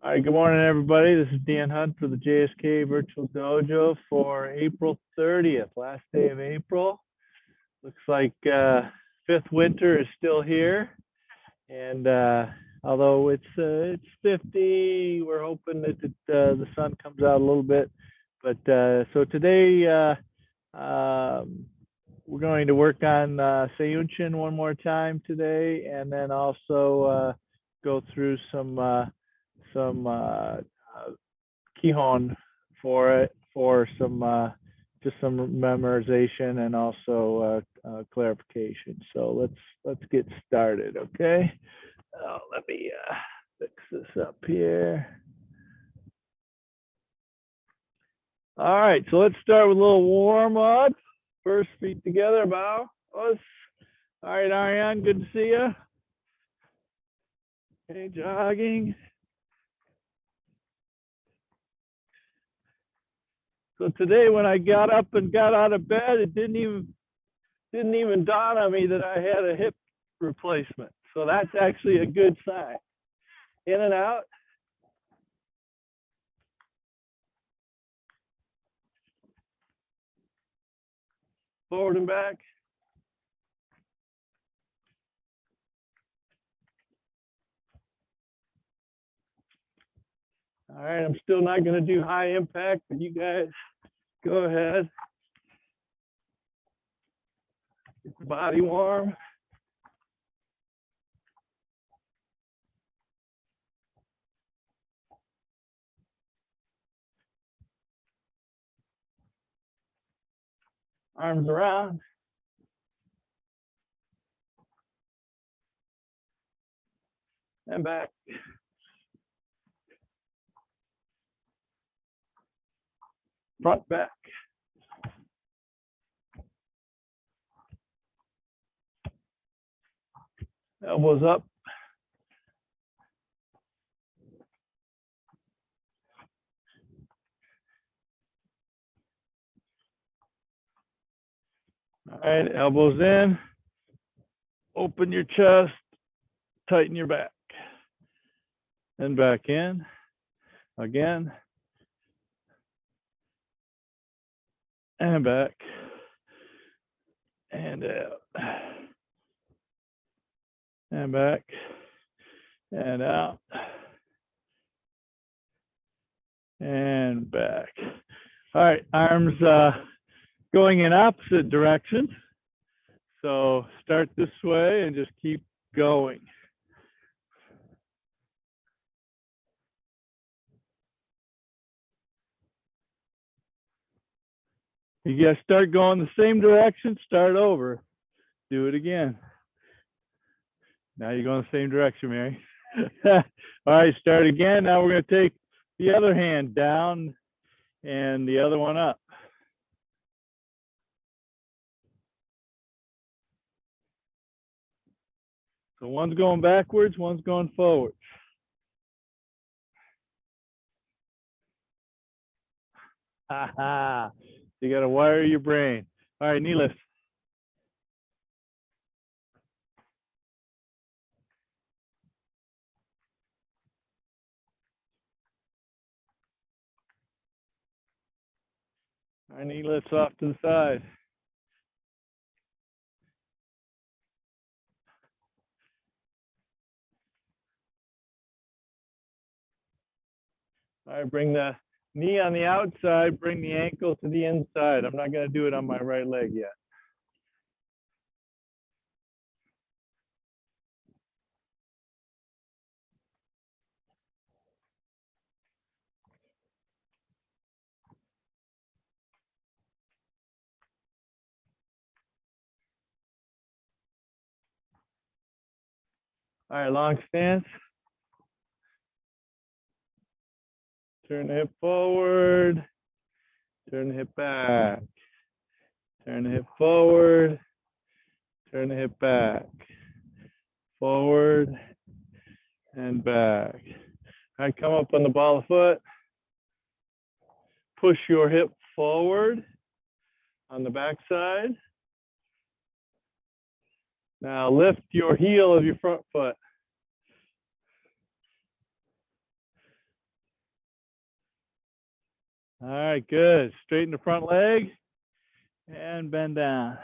All right, good morning, everybody. This is Dan Hunt for the JSKA Virtual Dojo for April 30th, last day of April. Looks like fifth winter is still here, and although it's 50, we're hoping that the sun comes out a little bit. But so today we're going to work on Seiyunchin one more time today, and then also go through some Kihon for it for some just some memorization and also clarification. So let's get started, okay? Let me fix this up here. All right, so let's start with a little warm up. First, feet together, bow. All right, Ariane, good to see you. Okay, jogging. So today, when I got up and got out of bed, it didn't even dawn on me that I had a hip replacement. So that's actually a good sign. In and out. Forward and back. All right, I'm still not going to do high impact, but you guys go ahead. Get the body warm. Arms around. And back. Front, back. Elbows up. All right, elbows in. Open your chest. Tighten your back. And back in. Again. And back. And out. And back. And out. And back. All right, arms going in opposite directions. So start this way and just keep going. You guys start going the same direction, start over. Do it again. Now you're going the same direction, Mary. All right, start again. Now we're going to take the other hand down and the other one up. So one's going backwards, one's going forward. Ha ha. You got to wire your brain. All right, knee lift. All right, knee lifts off to the side. All right, bring the knee on the outside, bring the ankle to the inside. I'm not going to do it on my right leg yet. All right, long stance. Turn the hip forward, turn the hip back, turn the hip forward, turn the hip back, forward and back. All right, come up on the ball of foot. Push your hip forward on the back side. Now lift your heel of your front foot. All right, good. Straighten the front leg and bend down.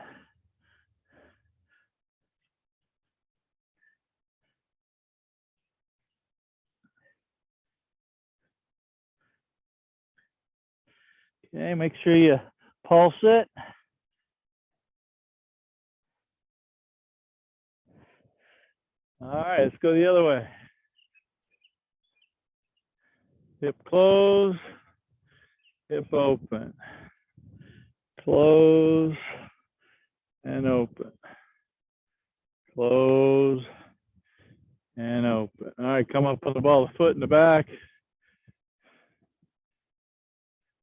Okay, make sure you pulse it. All right, let's go the other way. Hip close, hip open. Close and open. Close and open. All right, come up on the ball of the foot in the back.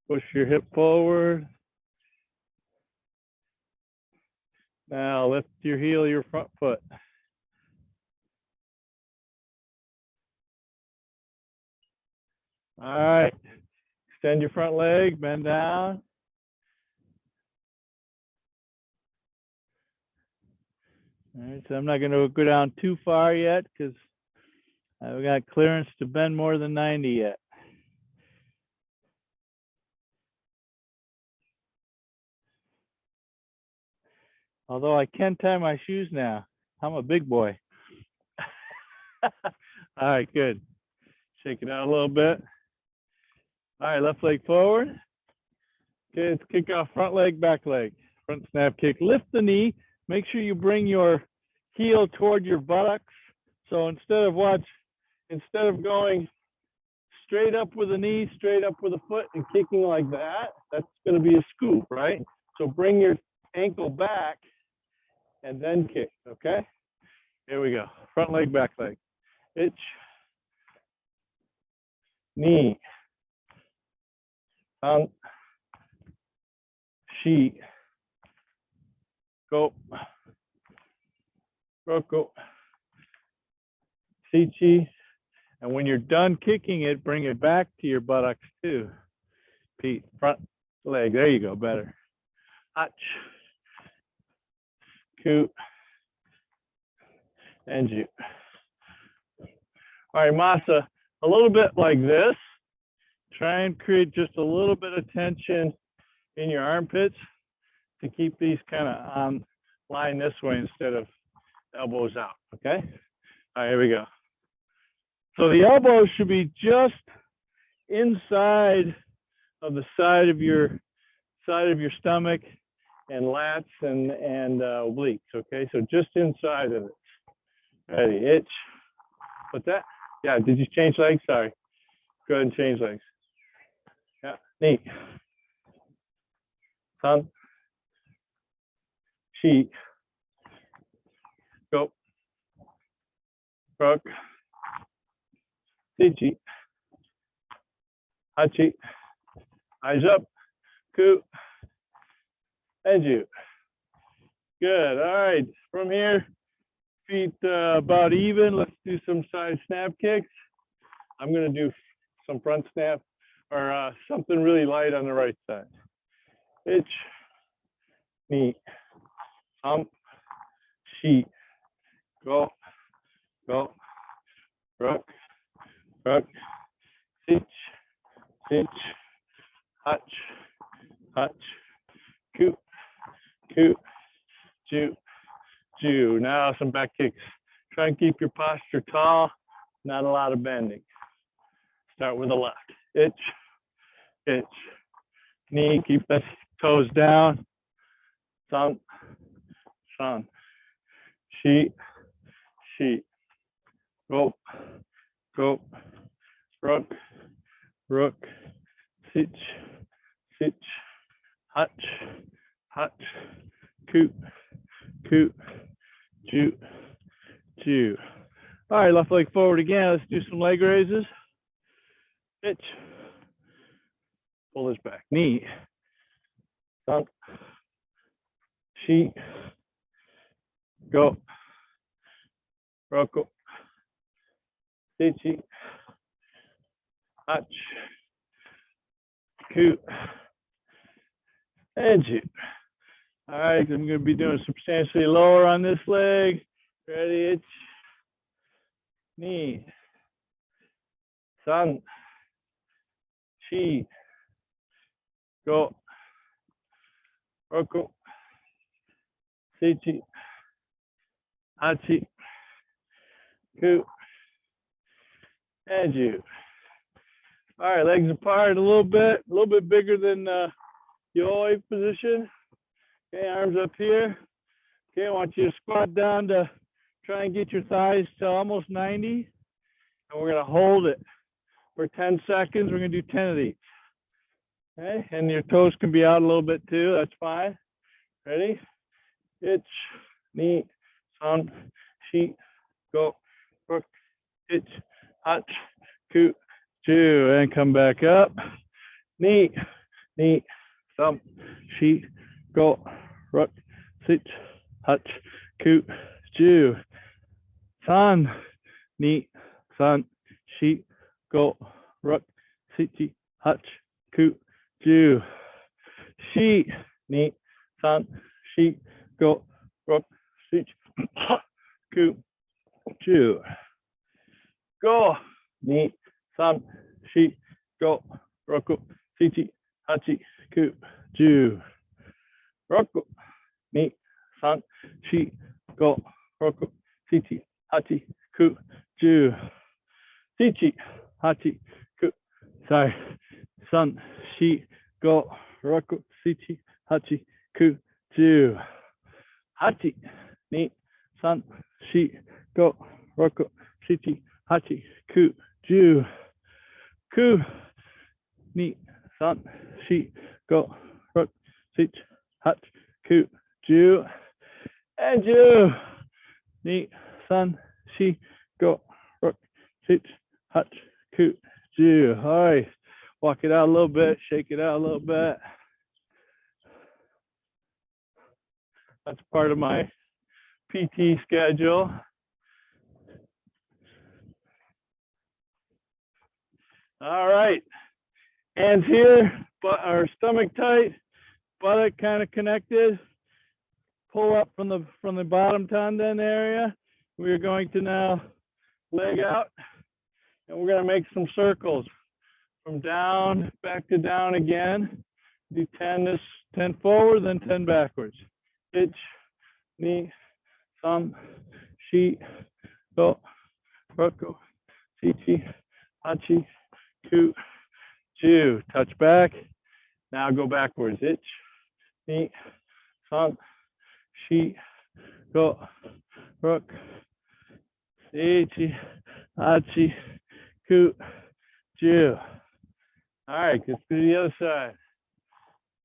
Push your hip forward. Now lift your heel of your front foot. All right, extend your front leg, bend down. All right, so I'm not going to go down too far yet because I've got clearance to bend more than 90 yet. Although I can tie my shoes now. I'm a big boy. All right, good. Shake it out a little bit. All right, left leg forward. Okay, let's kick off front leg, back leg. Front snap kick. Lift the knee. Make sure you bring your heel toward your buttocks. So instead of going straight up with the knee, straight up with the foot, and kicking like that, that's going to be a scoop, right? So bring your ankle back and then kick, okay? Here we go. Front leg, back leg. Itch. Knee. Down. Shi. Go. Roko. Sichi. And when you're done kicking it, bring it back to your buttocks too. Pete, front leg. There you go. Better. Hach. Ku. And you. All right, Masa. A little bit like this. Try and create just a little bit of tension in your armpits to keep these kind of on line this way instead of elbows out, okay? All right, here we go. So the elbows should be just inside of the side of your stomach and lats and obliques, okay? So just inside of it. Ready, itch. What's that? Yeah, did you change legs? Sorry. Go ahead and change legs. Yeah, knee. Sun. Chi. Go. Rock. Sichi. Hachi. Eyes up. Ku. And you. Good. All right. From here, feet about even. Let's do some side snap kicks. I'm going to do some front snap or something really light on the right side. Itch. Knee. Hump. Shi. Go. Go. Rock. Rock. Sitch. Sitch. Hutch. Hutch. Ku. Ku. Ju. Ju. Now some back kicks. Try and keep your posture tall. Not a lot of bending. Start with the left. Itch. Itch. Knee. Keep the toes down. Sun. Sun. Shi. Shi. Go. Go. Rook. Rook. Sitch. Sitch. Hutch. Hutch. Coot. Coot. Ju. Ju. All right, left leg forward again. Let's do some leg raises. Itch. Pull this back. Knee. Sun. Shi. Go. Roko. Sichi. Hach. Ku. And Ju. All right, I'm going to be doing substantially lower on this leg. Ready? Itch. Knee. Sun. Chi. go, roku, seichi, hachi, ku, and ju. All right, legs apart a little bit bigger than yoi position. Okay, arms up here. Okay, I want you to squat down to try and get your thighs to almost 90. And we're going to hold it for 10 seconds. We're going to do 10 of these. Okay, and your toes can be out a little bit too. That's fine. Ready? Ich, ni, san, shi, go, rook, ich, hach, ku, ju, and come back up. Ni, sam, shi, go, rook, sich, hach, ku, ju. San, ni, san, shi, go, rook, sichi, hach, ku, ju. Shi, ni, san, shi, go, rook, sich, hach, ku, ju. Go, ni, san, shi, go, roku, sichi, hachi, ku, ju. Roku, ni, san, shi, go, roku, sichi, hachi, ku, ju. Sichi, hachi, ku, sorry, san, shi, go, roku, sichi, hachi, ku, ju. Hachi, ni, san, shi, go, roku, sichi, hachi, ku, ju. Ku, ni, san, shi, go, roku, sichi, hachi, ku, ju. And ju, ni, san, shi, go, rook, sit, hach, ku, ju. All right, walk it out a little bit, shake it out a little bit. That's part of my PT schedule. All right, hands here, but our stomach tight, buttock kind of connected. Pull up from the bottom tendon area. We're going to now leg out, and we're going to make some circles from down back to down again. Do 10 forward, then 10 backwards. Ich, ni, san, shi, go, roku, sichi, hachi, ku, ju. Touch back. Now go backwards. Ich, ni, san, shi, go, rook, sichi, hachi, ku, ju. All right, let's do the other side.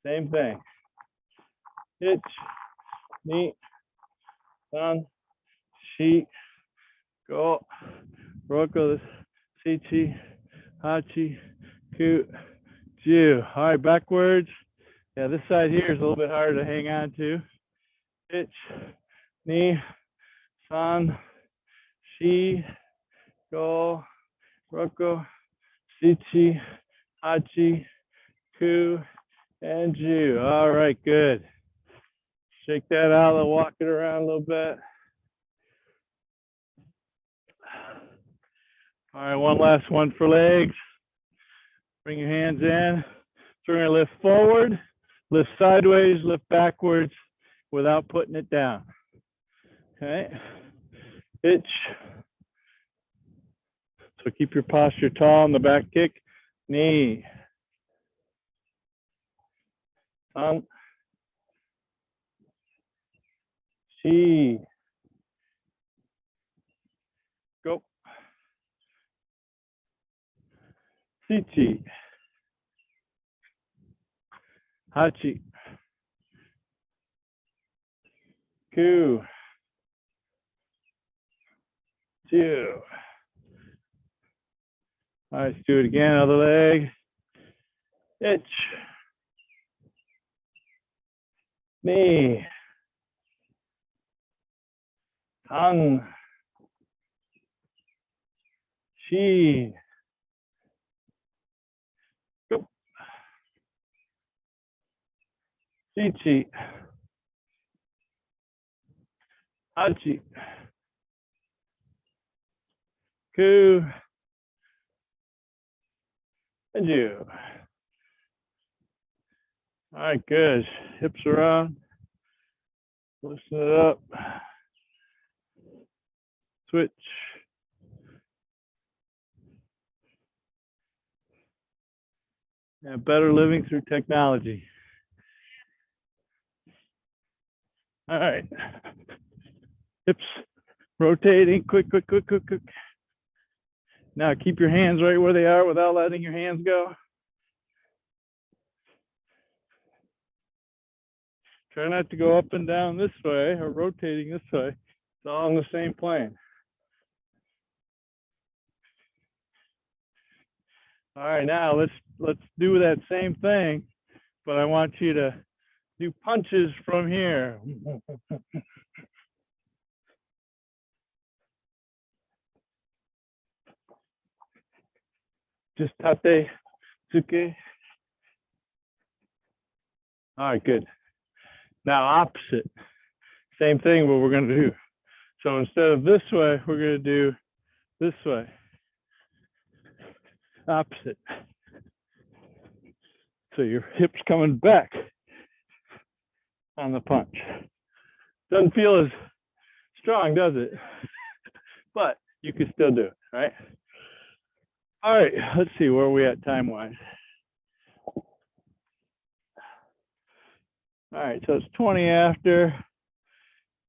Same thing. Ich, ni, san, shi, go, roku, sichi, hachi, ku, ju. All right, backwards. Yeah, this side here is a little bit harder to hang on to. Ich, ni, san, shi, go, roku, sichi, hachi, ku, and ju. All right, good. Shake that out and walk it around a little bit. All right, one last one for legs. Bring your hands in. So we're going to lift forward, lift sideways, lift backwards without putting it down. Okay. Ich. So keep your posture tall in the back kick. Knee. San. Shi. Go. Sichi. Hachi. Ku. Ju. All right, let's do it again. Other leg. Ich. Knee. San. Shi. Go. Sichi. Hachi. Ku. And ju. All right, good. Hips around. Loosen it up. Switch. Yeah, better living through technology. All right. Hips rotating. Quick, quick, quick, quick, quick. Now keep your hands right where they are without letting your hands go. Try not to go up and down this way or rotating this way. It's all on the same plane. All right, now let's do that same thing, but I want you to do punches from here. Just tate, tsuke. All right, good. Now opposite. Same thing, but we're going to do. So instead of this way, we're going to do this way. Opposite. So your hips coming back on the punch. Doesn't feel as strong, does it? But you can still do it, right? All right, let's see where are we at time-wise. All right, so it's 20 after.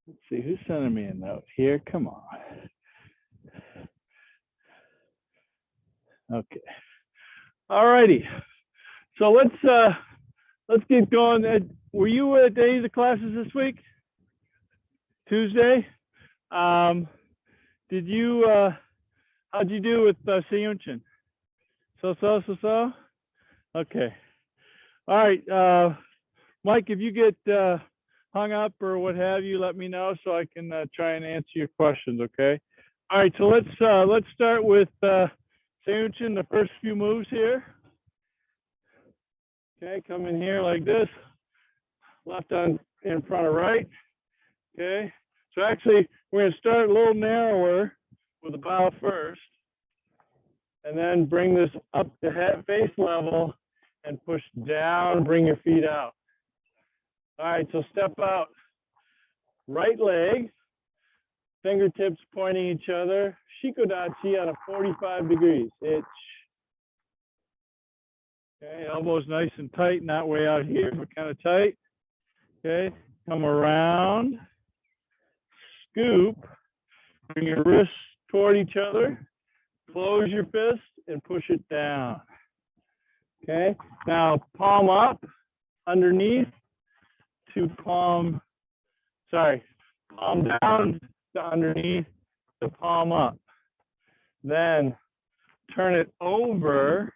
Let's see, who's sending me a note here? Come on. Okay. All righty. So let's get going. Were you at days of classes this week? Tuesday? Did you how'd you do with Seiyunchin? So? Okay. All right. Mike, if you get hung up or what have you, let me know so I can try and answer your questions, okay? All right, so let's start with Seiyunchin, the first few moves here. Okay, come in here like this. Left on in front of right. Okay. So actually, we're going to start a little narrower with the bow first, and then bring this up to head face level and push down, bring your feet out. All right, so step out. Right leg, fingertips pointing each other. Shikodachi on a 45 degrees. Itch. Okay, elbows nice and tight, not way out here, but kind of tight. Okay, come around. Scoop. Bring your wrists toward each other. Close your fist and push it down. Okay, now palm up underneath to palm down to underneath to palm up. Then turn it over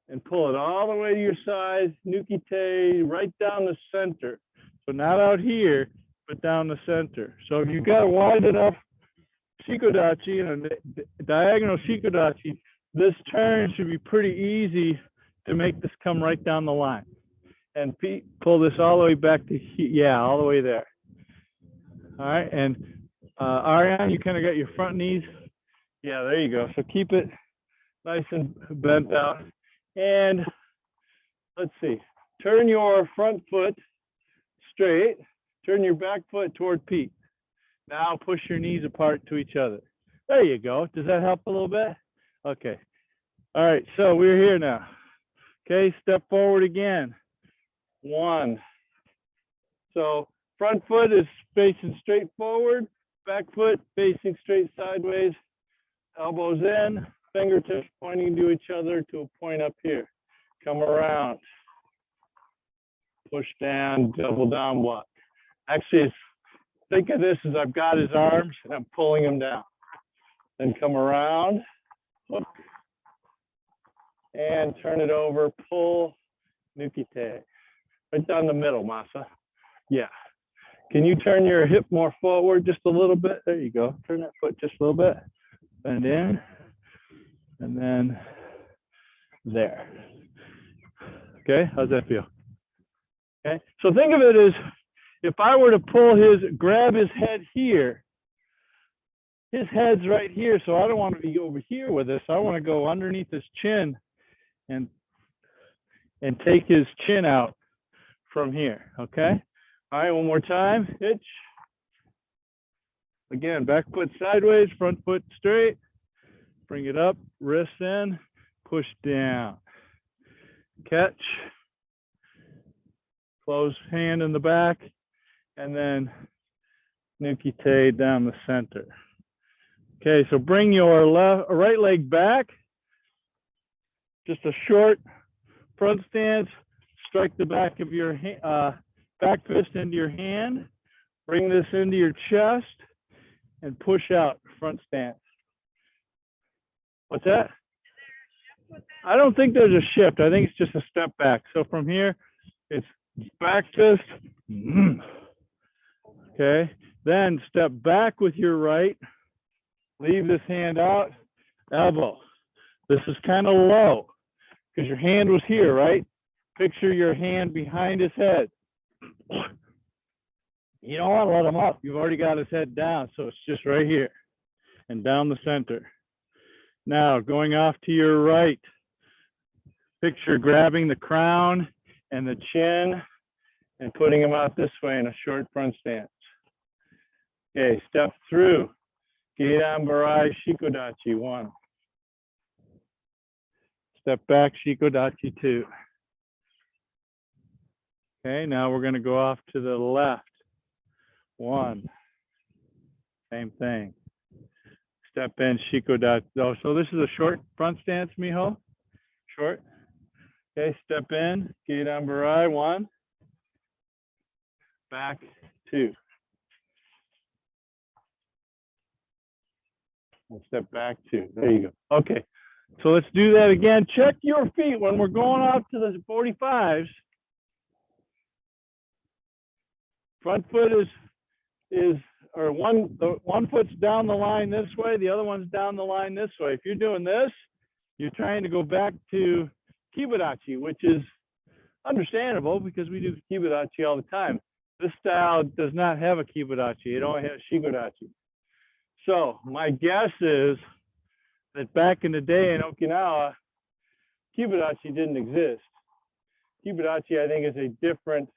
and pull it all the way to your side, nukite, right down the center. So not out here, but down the center. So if you've got a wide enough shikodachi and a diagonal shikodachi, this turn should be pretty easy to make this come right down the line. And pull this all the way back to, yeah, all the way there. All right, and Ariane, you kind of got your front knees. Yeah, there you go. So keep it nice and bent out. And let's see, turn your front foot straight, turn your back foot toward Pete. Now push your knees apart to each other. There you go. Does that help a little bit? Okay. All right, so we're here now. Okay, step forward again. One. So front foot is facing straight forward, back foot facing straight sideways, elbows in, fingertips pointing to each other to a point up here. Come around, push down, double down block. Actually, think of this as I've got his arms and I'm pulling him down. Then come around, hook, and turn it over, pull, nukite. Right down the middle, Masa. Yeah. Can you turn your hip more forward just a little bit? There you go. Turn that foot just a little bit. Bend in. And then there. Okay, how's that feel? Okay, so think of it as if I were to grab his head here, his head's right here, so I don't want to be over here with this. I want to go underneath his chin and take his chin out. from here, okay? All right, one more time, hitch. Again, back foot sideways, front foot straight. Bring it up, wrist in, push down. Catch, close hand in the back, and then nuki te down the center. Okay, so bring your right leg back, just a short front stance, strike the back of your back fist into your hand, bring this into your chest, and push out, front stance. What's that? I don't think there's a shift. I think it's just a step back. So from here, it's back fist. Okay. Then step back with your right. Leave this hand out. Elbow. This is kind of low because your hand was here, right? Picture your hand behind his head. You don't want to let him up. You've already got his head down, so it's just right here and down the center. Now, going off to your right, picture grabbing the crown and the chin and putting him out this way in a short front stance. Okay, step through. Geidan Barai Shikodachi 1. Step back, Shikodachi 2. Okay, now we're going to go off to the left. 1. Same thing. Step in, Shikodachi. Oh, so this is a short front stance, Miho. Short. Okay, step in, Geidan Barai 1. Back 2. And step back 2. There you go. Okay, so let's do that again. Check your feet when we're going off to the 45s. Front foot or one foot's down the line this way, the other one's down the line this way. If you're doing this, you're trying to go back to Kibadachi, which is understandable because we do Kibadachi all the time. This style does not have a Kibadachi. It only has Shikodachi. So my guess is that back in the day in Okinawa, Kibadachi didn't exist. Kibadachi, I think, is a different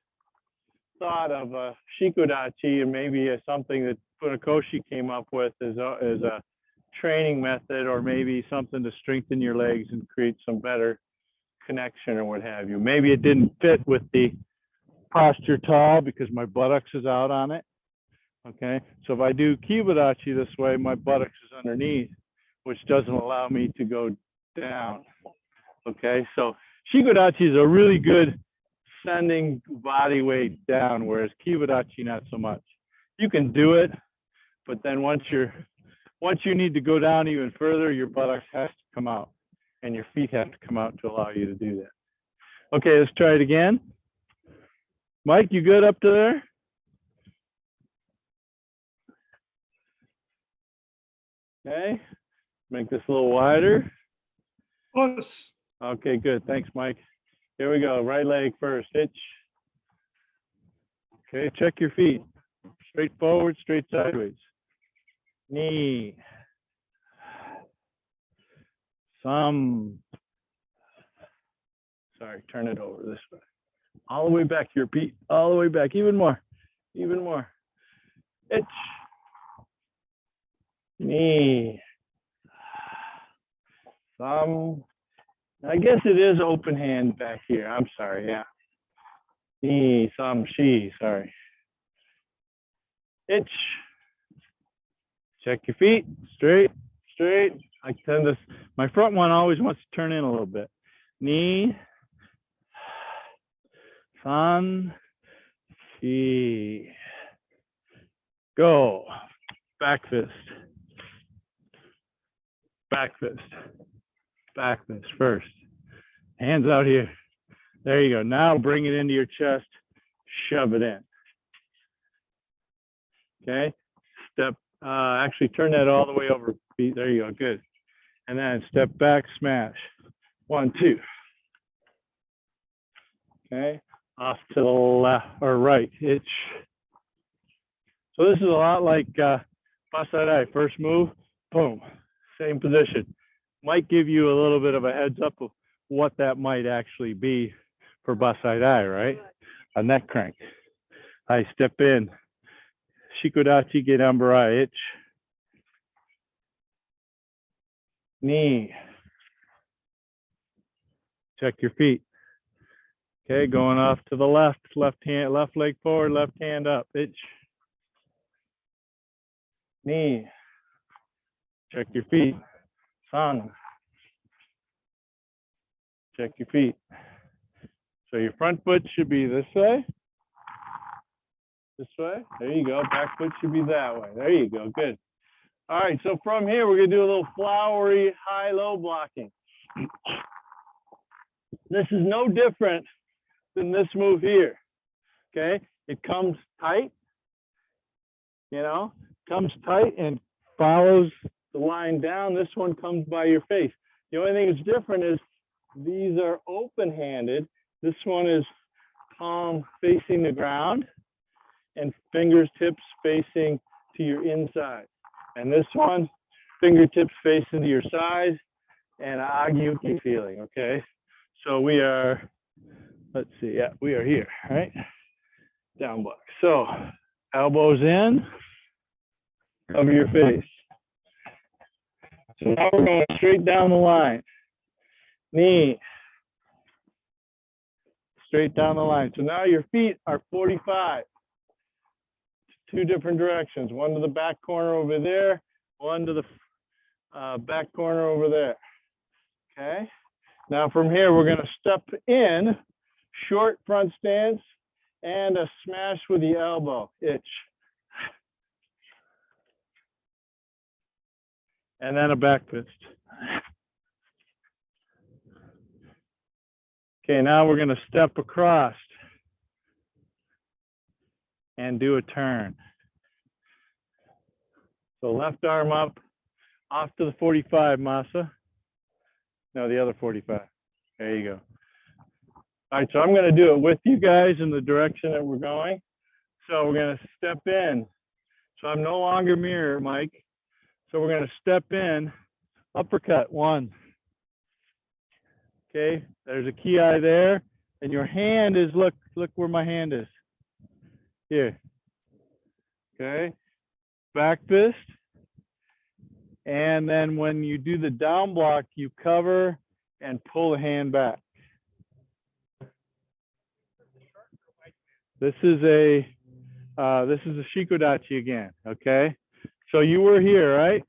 thought of a Shikodachi, and maybe something that Funakoshi came up with as a training method, or maybe something to strengthen your legs and create some better connection or what have you. Maybe it didn't fit with the posture tall because my buttocks is out on it. Okay, so if I do Kibadachi this way, my buttocks is underneath, which doesn't allow me to go down. Okay, so Shikodachi is a really good sending body weight down, whereas Kibadachi not so much. You can do it, but then once you need to go down even further, your buttocks has to come out and your feet have to come out to allow you to do that. Okay, let's try it again. Mike, you good up to there? Okay, make this a little wider. Yes. Okay, good. Thanks, Mike. Here we go. Right leg first. Hitch. Okay, check your feet. Straight forward, straight sideways. Knee. Sorry, turn it over this way. All the way back your feet. All the way back. Even more. Even more. Hitch. Knee. I guess it is open hand back here. I'm sorry, yeah. Knee, sorry. Itch. Check your feet, straight. My front one always wants to turn in a little bit. Knee, shi. Go. Back fist. Back fist first. Hands out here. There you go. Now bring it into your chest. Shove it in. Okay. Step. Actually, turn that all the way over. There you go. Good. And then step back, smash. 1, 2. Okay. Off to the left or right. Itch. So this is a lot like Basai. First move, boom. Same position. Might give you a little bit of a heads up of what that might actually be for Basai, right? a neck crank. I step in. Shikodachi get umbarai, itch. Knee. Check your feet. Okay, going off to the left, left leg forward, left hand up, itch. Knee. Check your feet. San. Check your feet. So your front foot should be this way. This way. There you go. Back foot should be that way. There you go. Good. All right. So from here, we're going to do a little flowery high-low blocking. This is no different than this move here. Okay. It comes tight, comes tight and follows the line down. This one comes by your face. The only thing that's different is these are open-handed. This one is palm facing the ground and fingertips facing to your inside. And this one, fingertips facing to your side and agyuki feeling, okay? So we are, let's see, yeah, we are here, right? Down block. So elbows in, cover your face. So now we're going straight down the line. Knee. Straight down the line. So now your feet are 45. Two different directions. One to the back corner over there, one to the back corner over there. Okay. Now from here, we're going to step in, short front stance, and a smash with the elbow, itch. And then a back fist. Okay, now we're going to step across and do a turn. So left arm up, off to the 45, Masa. No, the other 45. There you go. All right, so I'm going to do it with you guys in the direction that we're going. So we're going to step in. So I'm no longer mirror, Mike. So we're going to step in, uppercut, one. Okay, there's a ki there, and your hand is, look where my hand is. Here. Okay, back fist. And then when you do the down block, you cover and pull the hand back. This is a shikodachi again, okay? So you were here, right?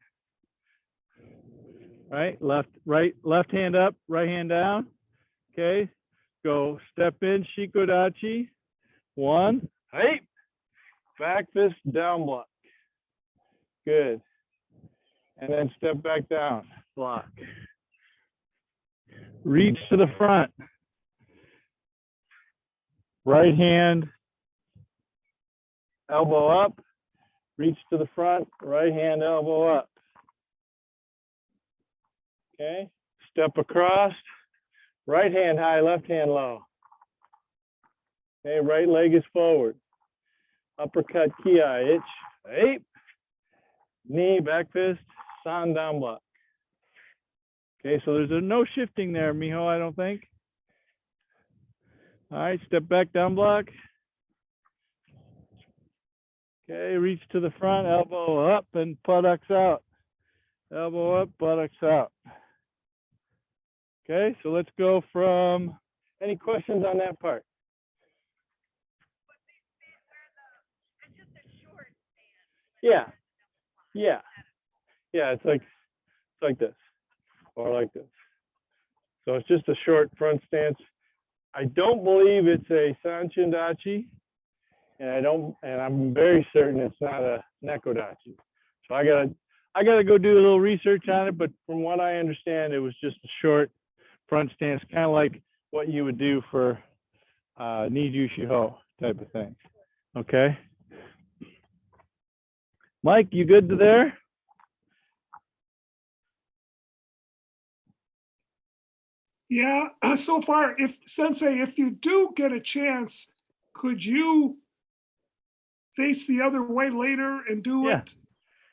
Right, left hand up, right hand down. Okay, go step in, shikodachi. One, hey, back fist, down block. Good. And then step back down, block. Reach to the front. Right hand, elbow up. Reach to the front, right hand, elbow up. Okay, step across, right hand high, left hand low. Okay, right leg is forward. Uppercut ki, itch, hey. Knee, back fist, san down block. Okay, so there's no shifting there, Miho, I don't think. All right, step back, down block. Okay, reach to the front, elbow up and buttocks out. Elbow up, buttocks out. Okay, so let's go from, any questions on that part? Yeah, yeah, yeah, it's like this, or like this. So it's just a short front stance. I don't believe it's a Seiyunchin dachi, and I'm very certain it's not a nekodachi. So I gotta go do a little research on it, but from what I understand, it was just a short front stance, kind of like what you would do for Niju Shiho type of thing. Okay. Mike, you good to there? Yeah, so far, if Sensei, if you do get a chance, could you face the other way later and do it?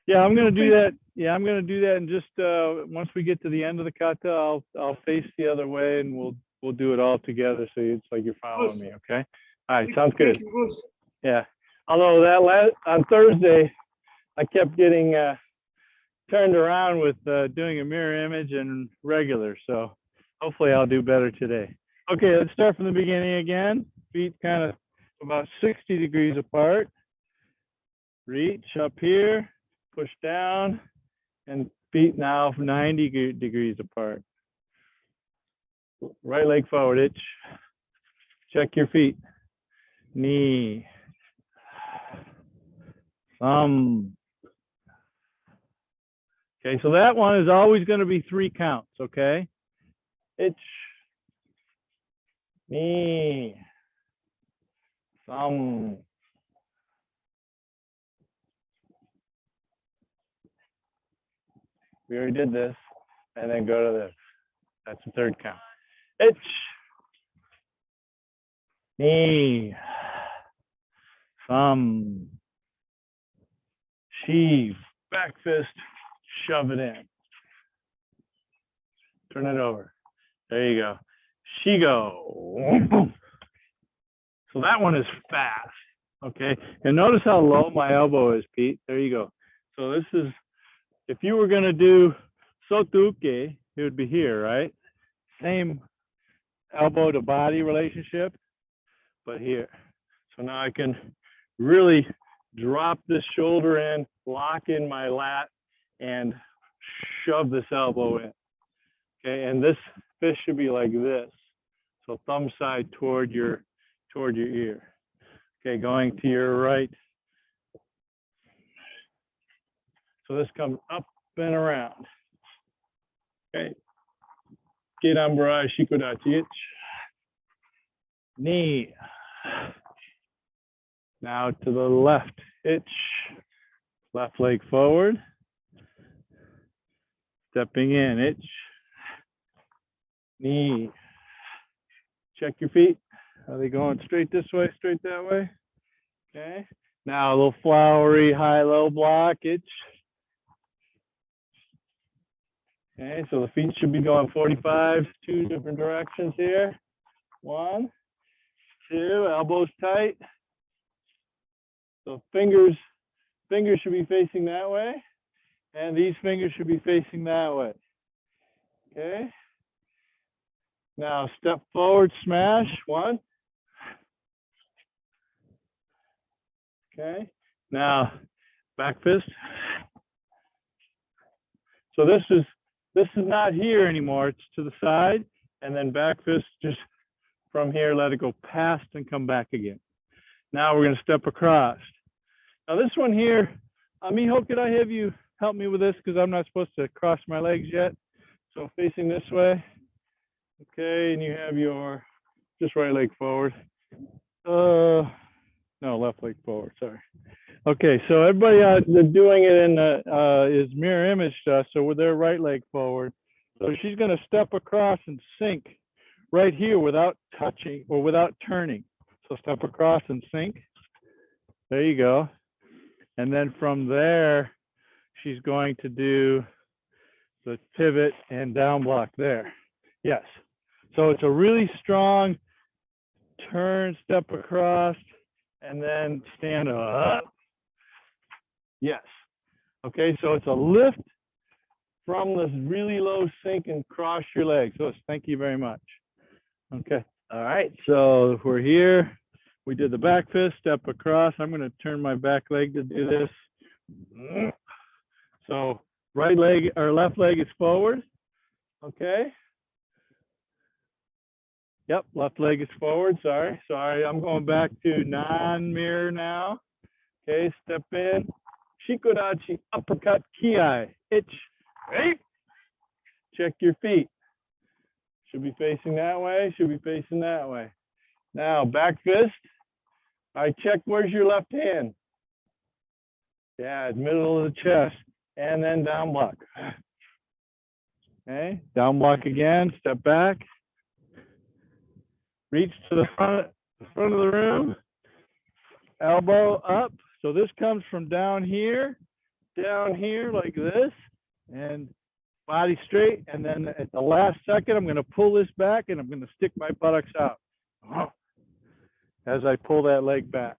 Yeah, I'm going to do that. Yeah, I'm going to do that. And just once we get to the end of the kata, I'll face the other way and we'll do it all together. So it's like you're following me. Okay. All right, sounds good. Thank you. Yeah. Although on Thursday, I kept getting turned around with doing a mirror image and regular. So hopefully I'll do better today. Okay, let's start from the beginning again. Feet kind of about 60 degrees apart. Reach up here, push down, and feet now 90 degrees apart. Right leg forward, itch. Check your feet. Knee. Thumb. Okay, so that one is always going to be 3 counts, okay? Itch. Knee. Thumb. We already did this. And then go to this. That's the 3rd count. Itch. Knee. Thumb. Sheave. Back fist. Shove it in. Turn it over. There you go. Shigo. So that one is fast. Okay. And notice how low my elbow is, Pete. There you go. So this is, if you were going to do sotuke, it would be here, right? Same elbow to body relationship, but here. So now I can really drop this shoulder in, lock in my lat, and shove this elbow in. Okay, and this fist should be like this. So thumb side toward your ear. Okay, going to your right. So this comes up and around. Okay. Kiramburai shikodachi itch. Knee. Now to the left, itch. Left leg forward. Stepping in, itch. Knee. Check your feet. Are they going straight this way, straight that way? Okay. Now a little flowery high-low block, itch. Okay, so the feet should be going 45, 2 different directions here. 1, 2, elbows tight. So fingers should be facing that way, and these fingers should be facing that way. Okay. Now step forward, smash. 1. Okay. Now back fist. So this is not here anymore. It's to the side, and then back fist just from here. Let it go past and come back again. Now we're going to step across. Now this one here, Miho, could I have you help me with this because I'm not supposed to cross my legs yet. So facing this way. Okay, and you have your just right leg forward. No, left leg forward. Sorry. Okay, so everybody doing it in is mirror image to us, so with their right leg forward. So she's going to step across and sink right here without touching or without turning. So step across and sink. There you go. And then from there, she's going to do the pivot and down block there. Yes. So it's a really strong turn, step across, and then stand up. Yes. Okay, so it's a lift from this really low sink and cross your legs. So thank you very much. Okay. All right, so we're here. We did the back fist, step across. I'm going to turn my back leg to do this. So right leg or left leg is forward. Okay. Yep, left leg is forward. Sorry. I'm going back to non-mirror now. Okay, step in. Shikodachi, uppercut, kiai, itch, right? Check your feet. Should be facing that way, should be facing that way. Now, back fist. All right, check where's your left hand. Yeah, middle of the chest. And then down block. Okay, down block again, step back. Reach to the front of the room. Elbow up. So this comes from down here like this, and body straight. And then at the last second, I'm going to pull this back and I'm going to stick my buttocks out. as I pull that leg back.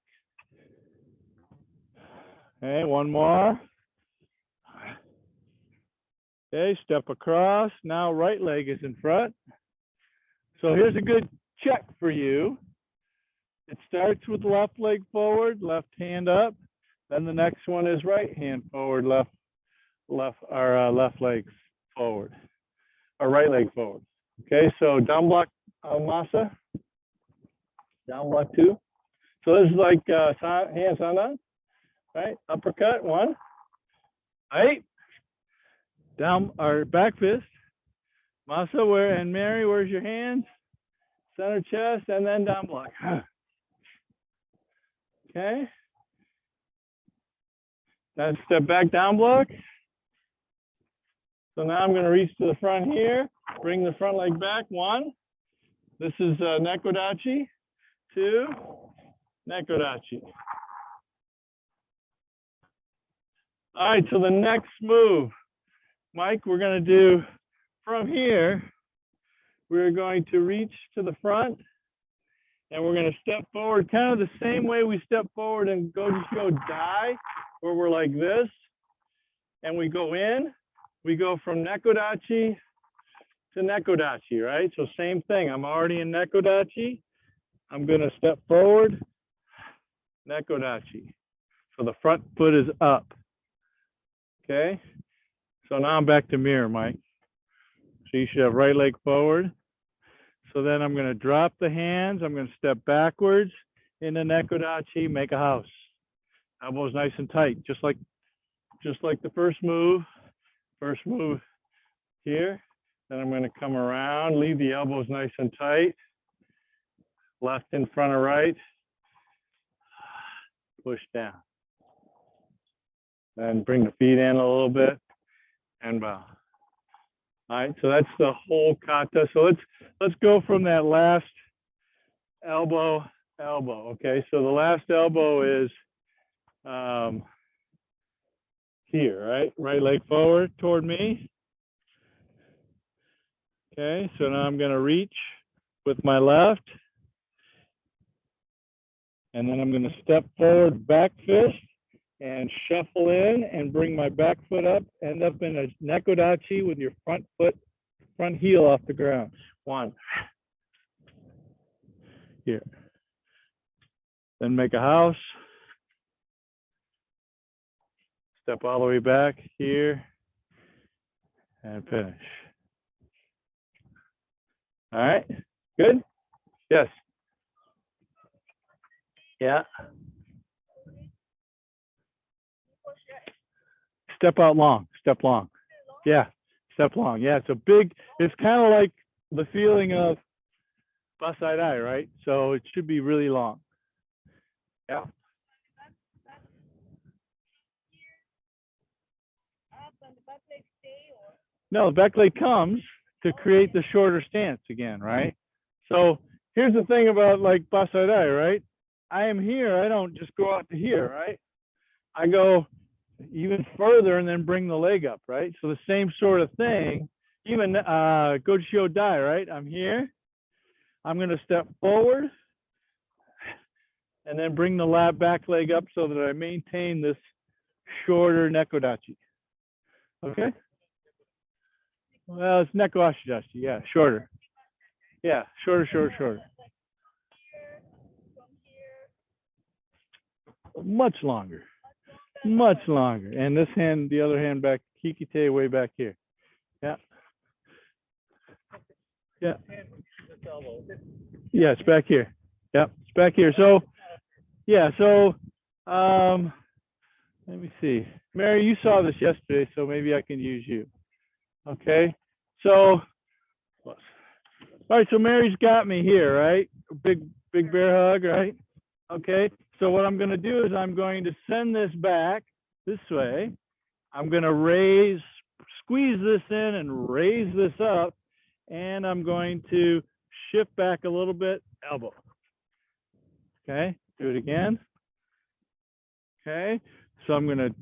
Okay, one more. Okay, step across. Now right leg is in front. So here's a good check for you. It starts with left leg forward, left hand up. Then the next one is right hand forward, left leg forward, or right leg forward. Okay, so down block masa, down block 2. So this is like hands on that, right? Uppercut 1, right? Down or back fist, masa where, and Mary, where's your hands? Center chest, and then down block. Okay. Then step back down block. So now I'm going to reach to the front here, bring the front leg back. 1. This is nekodachi. 2, nekodachi. All right, so the next move, Mike, we're going to do from here. We're going to reach to the front, and we're going to step forward kind of the same way we step forward in Goju Dai, where we're like this, and we go in. We go from nekodachi to nekodachi, right? So same thing. I'm already in nekodachi. I'm going to step forward, nekodachi. So the front foot is up. Okay. So now I'm back to mirror, Mike. So you should have right leg forward. So then I'm going to drop the hands. I'm going to step backwards into nekodachi, make a house. Elbows nice and tight, just like the first move. First move here. Then I'm going to come around, leave the elbows nice and tight. Left in front of right. Push down. Then bring the feet in a little bit and bow. All right, so that's the whole kata. So let's go from that last elbow. Okay, so the last elbow is here, right? Right leg forward toward me. Okay, so now I'm going to reach with my left. And then I'm going to step forward, back fist, and shuffle in and bring my back foot up, end up in a nekodachi with your front heel off the ground. 1. Here. Then make a house. Step all the way back here and finish. All right, good? Yes. Yeah. Step out long, step long. Yeah, step long. Yeah, it's kind of like the feeling of basai dai, right? So it should be really long. Yeah. No, the back leg comes to create the shorter stance again, right? So here's the thing about like basai dai, right? I am here, I don't just go out to here, right? I go even further and then bring the leg up, right? So the same sort of thing, even Goju Dai, right? I'm here, I'm going to step forward and then bring the back leg up so that I maintain this shorter nekodachi. Okay? Well, it's nekodachi, yeah, shorter. Yeah, shorter. Much longer. And this hand, the other hand back, kikite way back here. Yeah. Yeah. Yeah, it's back here. Yeah, it's back here. So, yeah, so let me see. Mary, you saw this yesterday, so maybe I can use you. Okay. So, all right, so Mary's got me here, right? Big bear hug, right? Okay. So what I'm going to do is I'm going to send this back this way. I'm going to squeeze this in and raise this up. And I'm going to shift back a little bit, elbow. Okay, do it again. Okay, so I'm going to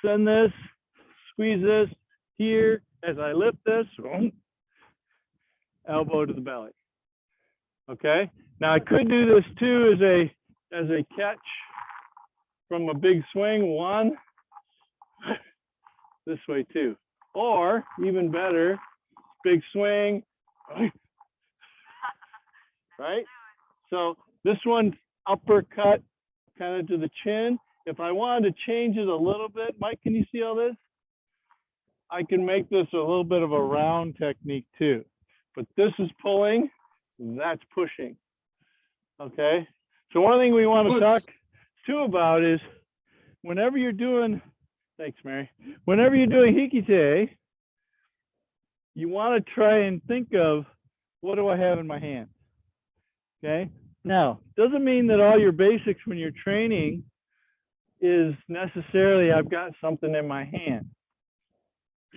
send this, squeeze this here as I lift this, elbow to the belly. Okay. Now I could do this too as a catch from a big swing. One, this way too. Or even better, big swing, right? So this one uppercut kind of to the chin. If I wanted to change it a little bit, Mike, can you see all this? I can make this a little bit of a round technique too. But this is pulling, that's pushing. Okay. So one thing we want to talk too about is whenever you're doing, thanks, Mary. Whenever you're doing hikite, you want to try and think of what do I have in my hand? Okay. Now, doesn't mean that all your basics when you're training is necessarily I've got something in my hand.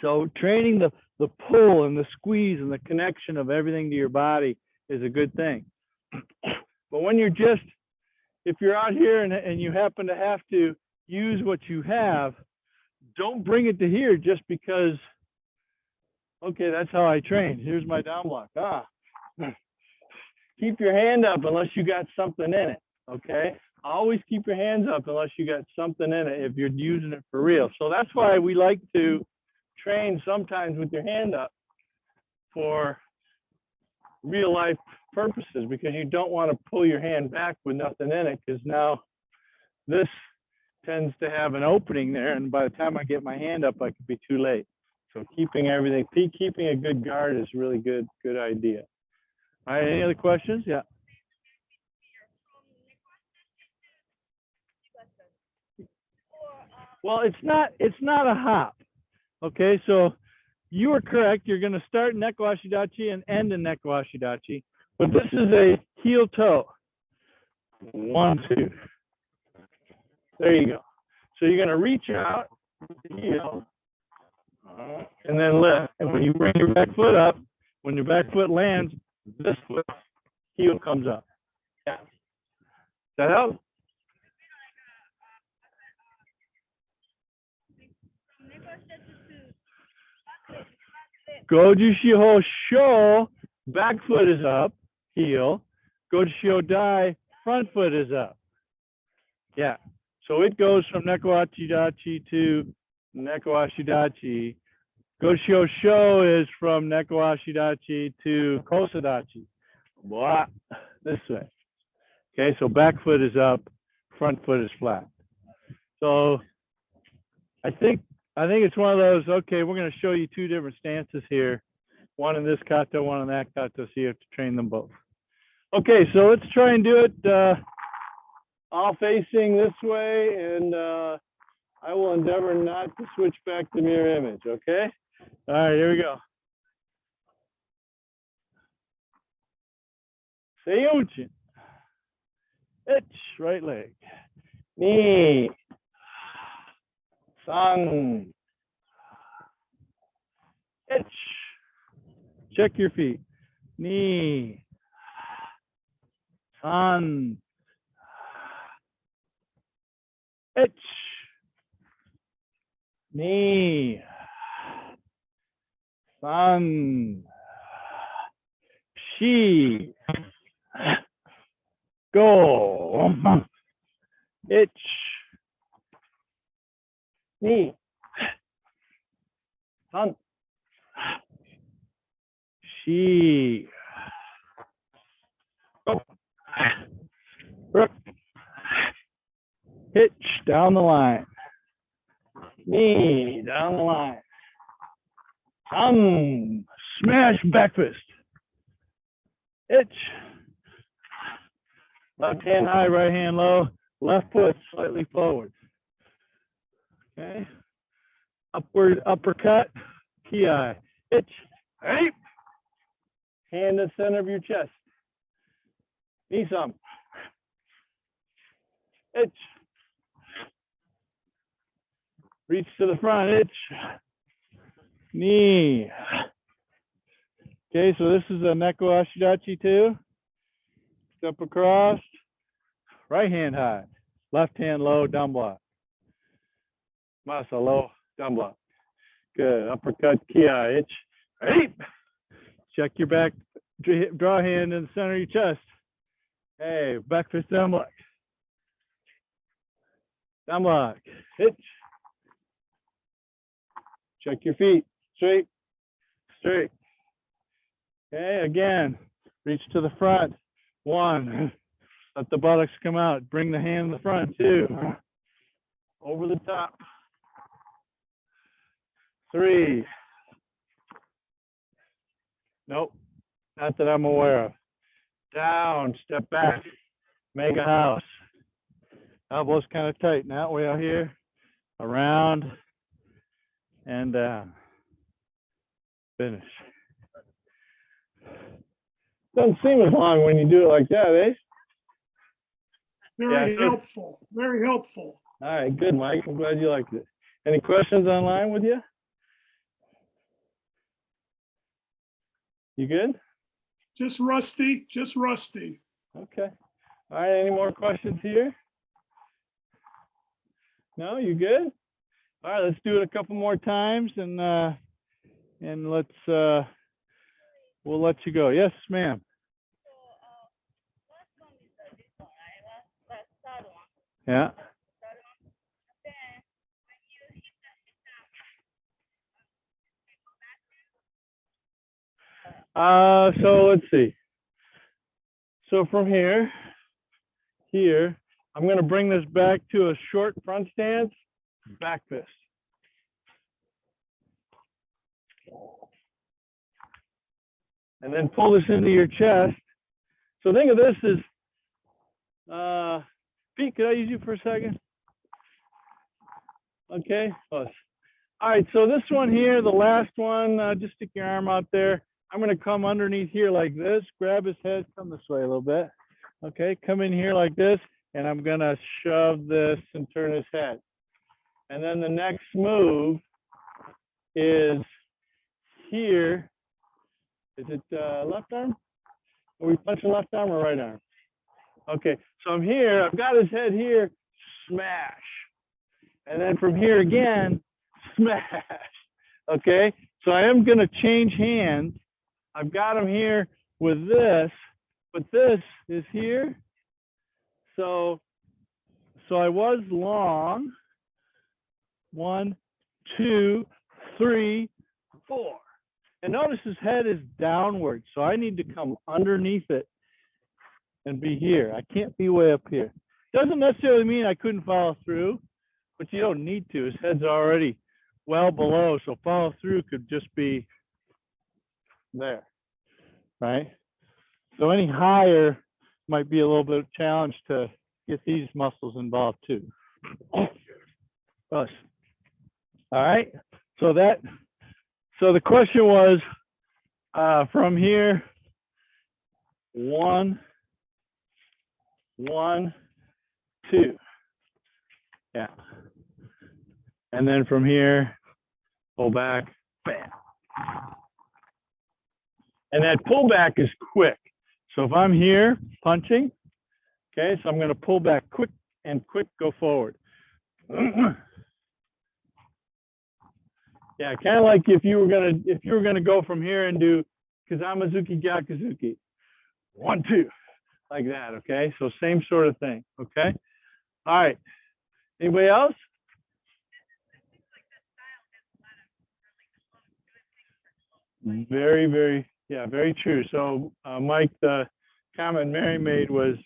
So training the pull and the squeeze and the connection of everything to your body is a good thing. But when you're just, if you're out here and you happen to have to use what you have, don't bring it to here just because, okay, that's how I train. Here's my down block. Keep your hand up unless you got something in it, okay? Always keep your hands up unless you got something in it if you're using it for real. So that's why we like to train sometimes with your hand up for real life purposes, because you don't want to pull your hand back with nothing in it, because now this tends to have an opening there, and by the time I get my hand up, I could be too late. So keeping a good guard is really good idea. All right, any other questions? Yeah. Well, it's not a hop. Okay, so you are correct. You're going to start neck washidachi and end in neck washidachi, but this is a heel toe. 1, 2. There you go. So you're going to reach out with the heel and then lift. And when you bring your back foot up, when your back foot lands, this foot heel comes up. Yeah. That help? Goju Shiho Sho, back foot is up, heel. Goju Shiho Dai, front foot is up. Yeah. So it goes from Nekowachidachi to Nekowashidachi. Goju Shiho Sho is from Nekowashidachi to Kosadachi. Blah, this way. Okay, so back foot is up, front foot is flat. So I think it's one of those, okay, we're going to show you two different stances here. One in this kata, one in that kata, so you have to train them both. Okay, so let's try and do it all facing this way, and I will endeavor not to switch back to mirror image, okay? All right, here we go. Seiyunchin. Itch, right leg. Knee. Sun. Itch. Check your feet. Knee. Sun. Itch. Knee. Sun. She. Go. Itch. Knee. Sun. She. Go. Hitch down the line. Knee down the line. Smash back fist. Itch. Left hand high, right hand low. Left foot slightly forward. Okay. Upward uppercut. Ki. Itch. Hey. Hand in the center of your chest. Knee some. Itch. Reach to the front. Itch. Knee. Okay, so this is a Neko Ashidachi too. Step across. Right hand high. Left hand low, down block. Masa low, down block. Good. Uppercut, ki, itch. Hey. Check your back Draw a hand in the center of your chest. Hey, back fist down block. Down block. Hitch. Check your feet. Straight. Straight. Okay, again. Reach to the front. 1. Let the buttocks come out. Bring the hand in the front. 2. Over the top. 3. Nope. Not that I'm aware of. Down. Step back. Make a house. Elbows kind of tight. Now way out here. Around. And down. Finish. Doesn't seem as long when you do it like that, eh? Very helpful. Very helpful. All right, good, Mike. I'm glad you liked it. Any questions online with you? You good? Just rusty. Just rusty. Okay. All right. Any more questions here? No, you good? All right. Let's do it a couple more times, and let's we'll let you go. Yes, ma'am. Yeah. So let's see. So from here, I'm going to bring this back to a short front stance, back fist. And then pull this into your chest. So think of this as, Pete, could I use you for a second? Okay, close. All right, so this one here, the last one, just stick your arm out there. I'm going to come underneath here like this, grab his head, come this way a little bit. Okay, come in here like this, and I'm going to shove this and turn his head. And then the next move is here. Is it left arm? Are we punching left arm or right arm? Okay, so I'm here, I've got his head here, smash. And then from here again, smash. Okay, so I am going to change hands. I've got him here with this, but this is here. So I was long. 1, 2, 3, 4. And notice his head is downward, so I need to come underneath it and be here. I can't be way up here. Doesn't necessarily mean I couldn't follow through, but you don't need to. His head's already well below, so follow through could just be there, right? So any higher might be a little bit of a challenge to get these muscles involved too. Us. All right, so the question was from here, 1, 1, 2. Yeah. And then from here, pull back, bam. And that pullback is quick. So if I'm here punching, okay, so I'm going to pull back quick and quick go forward. Yeah, kind of like if you were gonna go from here and do Kazamazuki Gyakuzuki. 1, 2, like that, okay? So same sort of thing, okay? All right. Anybody else? Very, very, yeah, very true. So Mike, the comment Mary made was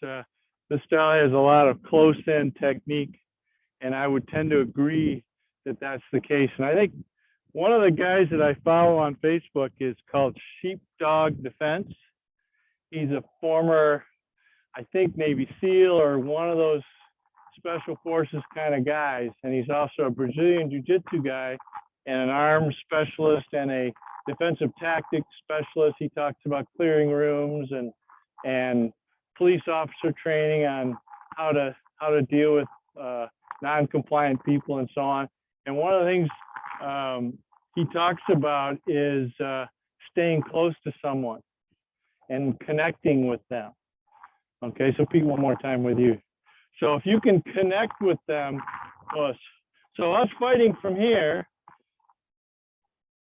this style has a lot of close-in technique, and I would tend to agree that that's the case. And I think one of the guys that I follow on Facebook is called Sheepdog Defense. He's a former, I think, Navy SEAL or one of those special forces kind of guys. And he's also a Brazilian Jiu-Jitsu guy and an arms specialist and a defensive tactics specialist. He talks about clearing rooms and police officer training on how to deal with non-compliant people and so on. And one of the things he talks about is staying close to someone and connecting with them. Okay, so Pete, one more time with you. So if you can connect with them, so us fighting from here,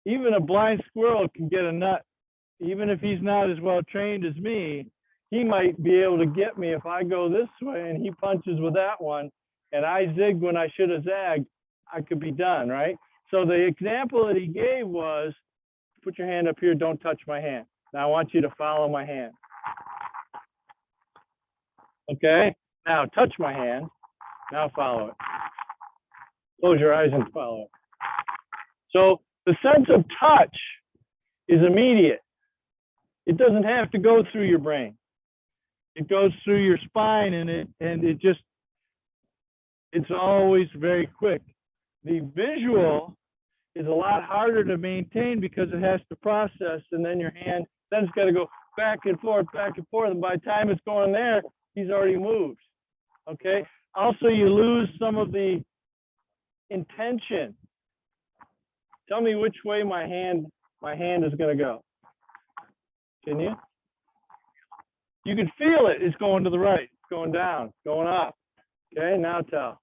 even a blind squirrel can get a nut even if he's not as well trained as me, he might be able to get me if I go this way and he punches with that one and I zigged when I should have zagged, I could be done, right? So the example that he gave was, put your hand up here, don't touch my hand. Now I want you to follow my hand. Okay, now touch my hand, now follow it. Close your eyes and follow it. So the sense of touch is immediate. It doesn't have to go through your brain. It goes through your spine and it's always very quick. The visual is a lot harder to maintain because it has to process, and then your hand, then it's got to go back and forth, and by the time it's going there, he's already moved. Okay. Also, you lose some of the intention. Tell me which way my hand is going to go. Can you? You can feel it. It's going to the right, it's going down, going up. Okay, now tell.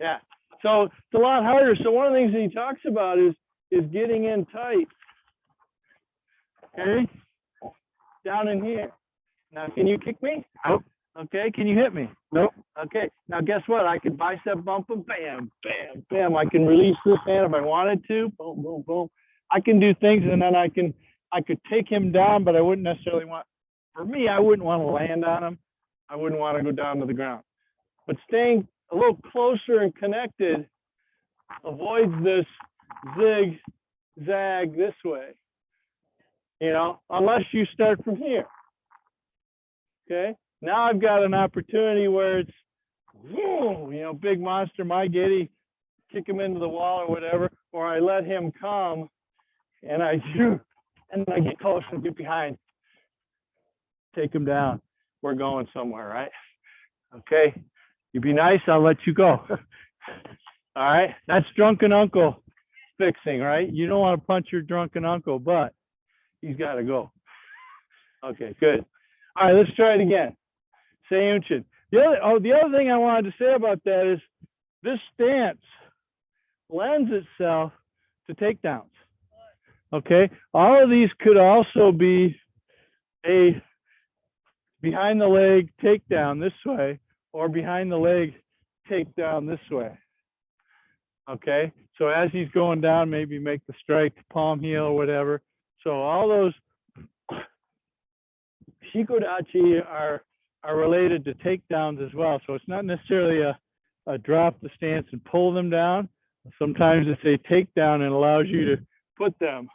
Yeah. So it's a lot harder. So one of the things that he talks about is getting in tight. Okay. Down in here. Now, can you kick me? Nope. Okay. Can you hit me? Nope. Okay. Now, guess what? I can bicep bump him. Bam, bam, bam. I can release this hand if I wanted to. Boom, boom, boom. I can do things, and then I could take him down, but I wouldn't necessarily want. For me, I wouldn't want to land on him. I wouldn't want to go down to the ground. But staying a little closer and connected avoids this zig, zag this way, you know, unless you start from here. Okay, now I've got an opportunity where it's, you know, big monster, my giddy, kick him into the wall or whatever, or I let him come and I do, and I get close and get behind, take him down. We're going somewhere, right? Okay, you be nice, I'll let you go. All right, that's drunken uncle fixing, right? You don't want to punch your drunken uncle, but he's got to go. Okay, good. All right, let's try it again. Seiyunchin. The other thing I wanted to say about that is this stance lends itself to takedowns. Okay, all of these could also be a behind the leg takedown this way, or behind the leg takedown this way. Okay, so as he's going down, maybe make the strike, palm heel, or whatever. So all those shikodachi are related to takedowns as well. So it's not necessarily a drop the stance and pull them down. Sometimes it's a takedown and allows you to put them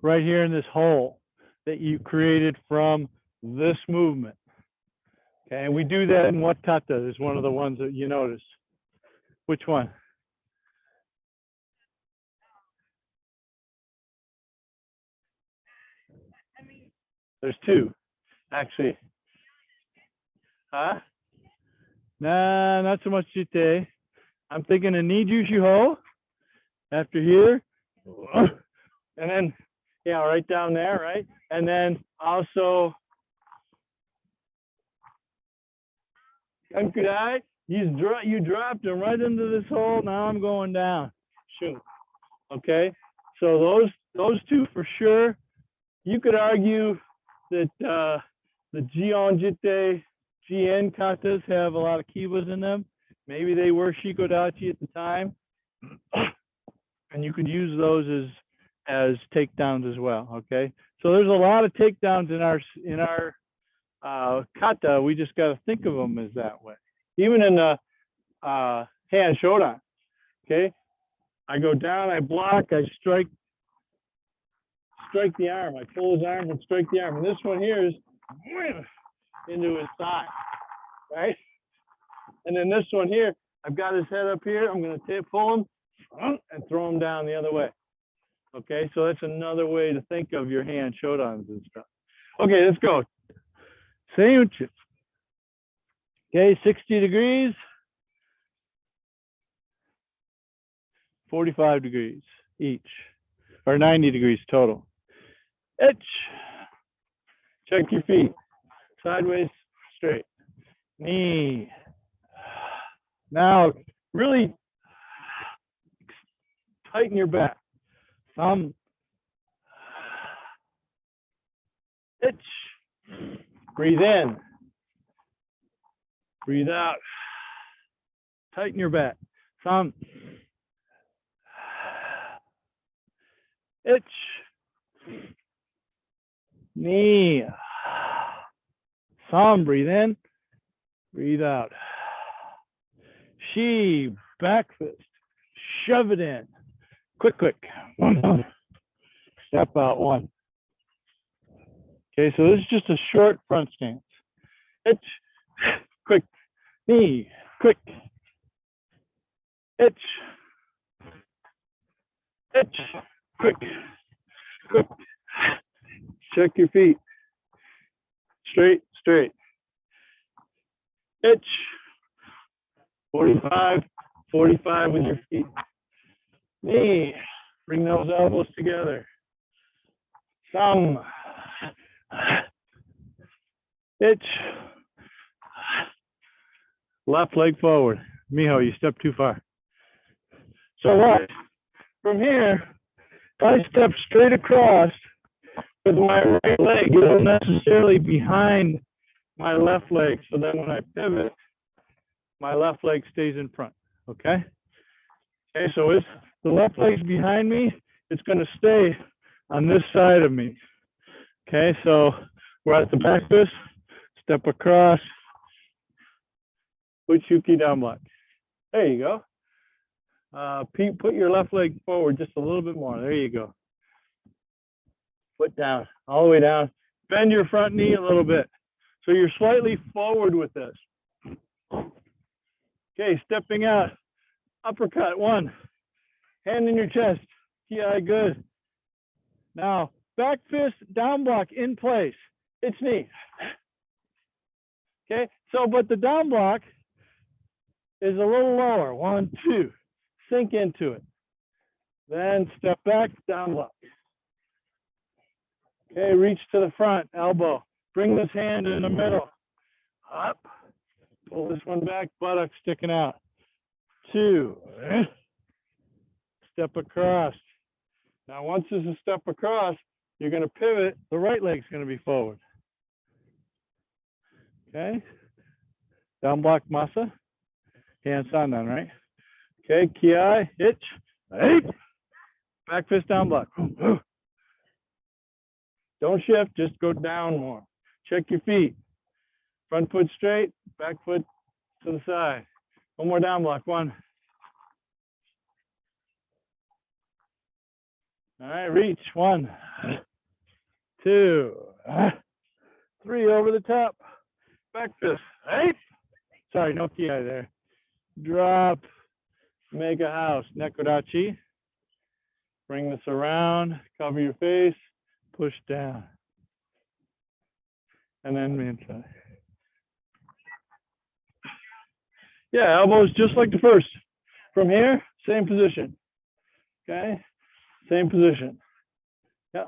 right here in this hole that you created from this movement. Okay, and we do that in what kata is one of the ones that you notice. Which one? There's two, actually. Huh? Nah, not so much jite. I'm thinking of Niju Shiho after here. And then, yeah, right down there, right? And then also, Kankudai, you dropped him right into this hole. Now I'm going down. Shoot. Okay, so those two for sure. You could argue that the Jion Jite, GN katas have a lot of kibas in them. Maybe they were shikodachi at the time, and you could use those as takedowns as well. Okay, so there's a lot of takedowns in our kata. We just got to think of them as that way. Even in the hand shodan. Okay, I go down, I block, I strike the arm. I pull his arm and strike the arm. And this one here is into his thigh, right? And then this one here, I've got his head up here. I'm going to pull him and throw him down the other way. Okay, so that's another way to think of your hand shodans and stuff. Okay, let's go. Seiyunchin. Okay, 60 degrees, 45 degrees each, or 90 degrees total. Itch. Check your feet. Sideways, straight. Knee. Now, really tighten your back. Thumb. Ich. Breathe in. Breathe out. Tighten your back. Thumb. Ich. Knee. Thumb. Breathe in. Breathe out. She. Back fist. Shove it in. Quick, quick. One. Step out. One. Okay, so this is just a short front stance. Ich. Quick. Knee. Quick. Ich. Ich. Quick. Quick. Check your feet. Straight, straight. Ich. 45, 45 with your feet. Knee. Bring those elbows together. Thumb. Ich. Left leg forward. Mijo, you stepped too far. So what? From here, I step straight across with my right leg, not necessarily behind my left leg. So then when I pivot, my left leg stays in front. Okay? Okay, so if the left leg's behind me, it's going to stay on this side of me. Okay, so we're at the back fist, step across, Uchuki down block. There you go. Pete, put your left leg forward just a little bit more. There you go. Foot down, all the way down. Bend your front knee a little bit. So you're slightly forward with this. Okay, stepping out. Uppercut, one. Hand in your chest. Ki, good. Now, back fist, down block in place. It's knee. Okay, so, but the down block is a little lower. 1, 2. Sink into it. Then step back, down block. Okay, reach to the front, elbow. Bring this hand in the middle. Up. Pull this one back, buttock sticking out. 2. Step across. Now, once this is a step across, you're going to pivot. The right leg's going to be forward. Okay. Down block masa. Hands on then, right? Okay, ki, hitch, hey. Back fist down block. Don't shift, just go down more. Check your feet. Front foot straight, back foot to the side. One more down block, 1. All right, reach, 1, 2, 3 over the top. Back fist, hey. Sorry, no ki there. Drop, make a house, nekodachi. Bring this around, cover your face, push down. And then inside. Yeah, elbows just like the first. From here, same position. Okay, same position. Yeah.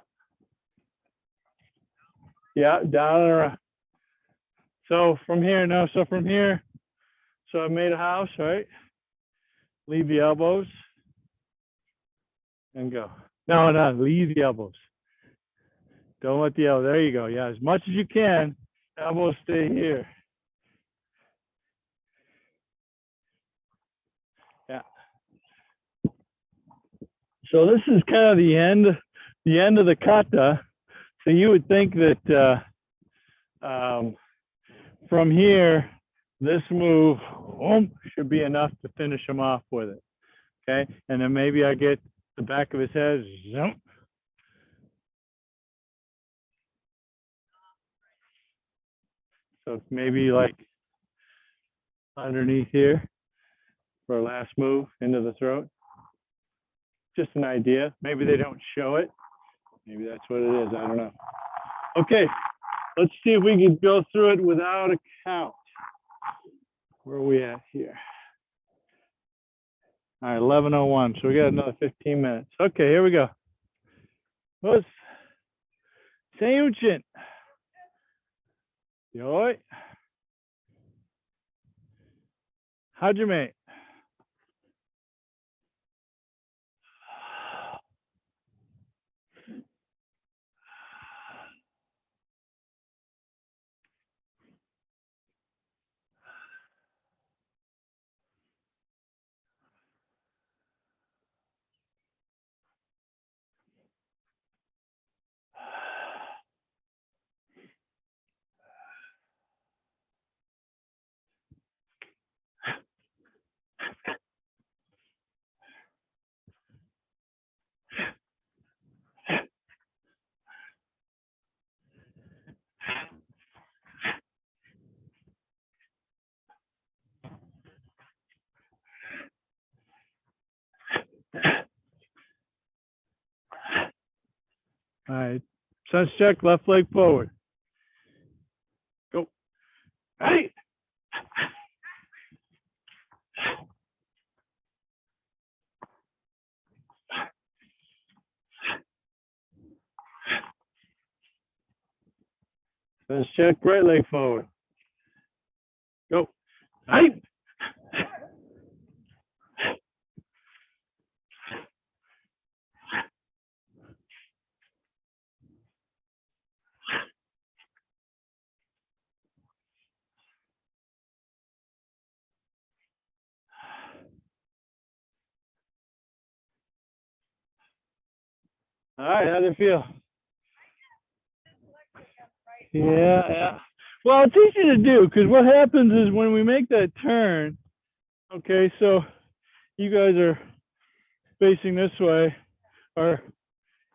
Yeah, down and around. So from here, no, so from here, so I made a house, right? Leave the elbows and go. No, no, leave the elbows. Don't let the elbow, there you go. Yeah, as much as you can, elbows stay here. Yeah. So this is kind of the end of the kata. So you would think that from here, this move should be enough to finish him off with it. Okay, and then maybe I get the back of his head, zoom. So maybe like underneath here for our last move into the throat. Just an idea. Maybe they don't show it. Maybe that's what it is. I don't know. Okay, let's see if we can go through it without a count. Where are we at here? All right, 11:01. So we got another 15 minutes. Okay, here we go. Let's Seiyunchin. Yoi. Hajime. All right. Sense check, left leg forward. Go. Hey. Sense check, right leg forward. Go. Hey. All right, how do you feel? Yeah. Well, it's easy to do because what happens is when we make that turn, okay, so you guys are facing this way, or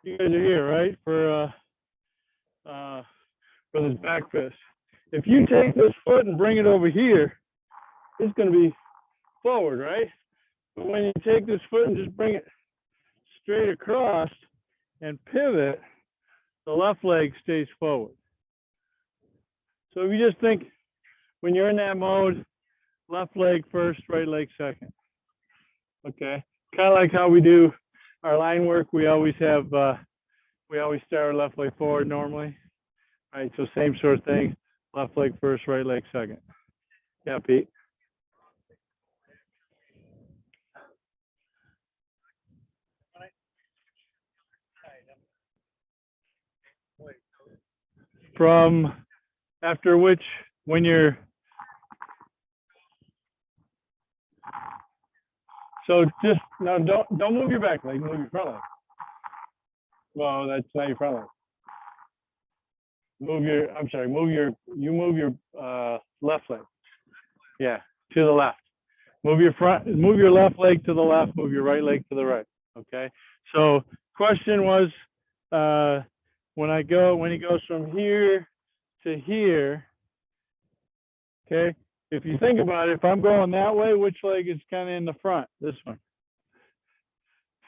you guys are here, right, for this back fist. If you take this foot and bring it over here, it's going to be forward, right? But when you take this foot and just bring it straight across and pivot, the left leg stays forward. So if you just think when you're in that mode, left leg first, right leg second. Okay, kind of like how we do our line work. We always have we always start our left leg forward normally. All right, so same sort of thing. Left leg first, right leg second. Yeah, Pete. From after which, when you're so just no, don't move your back leg, move your front leg. Well, that's not your front leg. Move your, I'm sorry, move your left leg. Yeah, to the left. Move your left leg to the left, move your right leg to the right. Okay. So question was, when he goes from here to here, okay, if you think about it, if I'm going that way, which leg is kind of in the front? This one.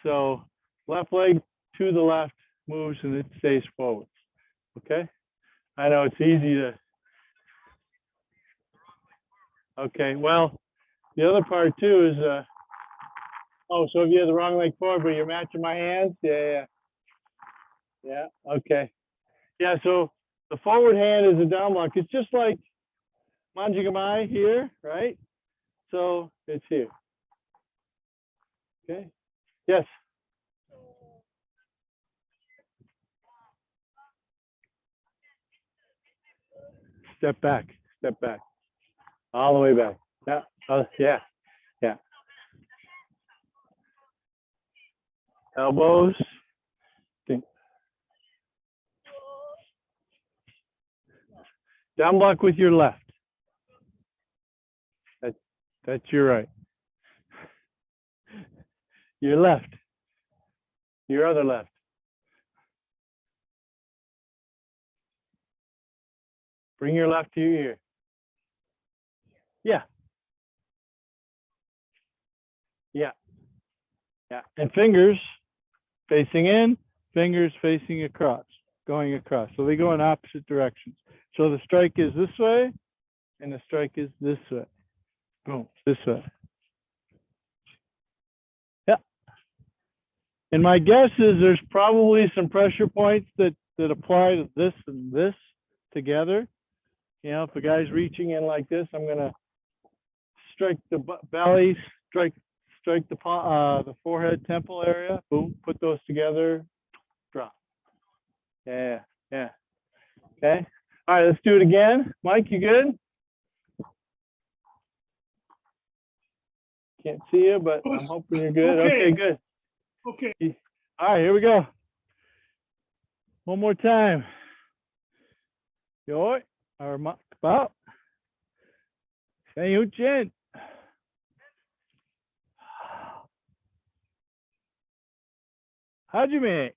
So left leg to the left moves and it stays forward. Okay. I know it's easy to. Okay. Well, the other part too is, oh, so if you have the wrong leg forward, but you're matching my hands? Yeah. Okay. Yeah, so the forward hand is a down block. It's just like Manjigamai here, right? So it's here. Okay. Yes. Step back. Step back. All the way back. Yeah. Yeah. Elbows. Down block with your left. That's your right. Your left. Your other left. Bring your left to your ear. Yeah. And fingers facing in, fingers facing across, going across. So they go in opposite directions. So the strike is this way, and the strike is this way. Boom, this way. Yeah. And my guess is there's probably some pressure points that apply to this and this together. You know, if the guy's reaching in like this, I'm gonna strike the belly, strike the forehead, temple area. Boom, put those together, drop. Yeah. Okay. All right, let's do it again. Mike, you good? Can't see you, but I'm hoping you're good. Okay, good. Okay. All right, here we go. One more time. Yo, or about. Seiyunchin. Hajime.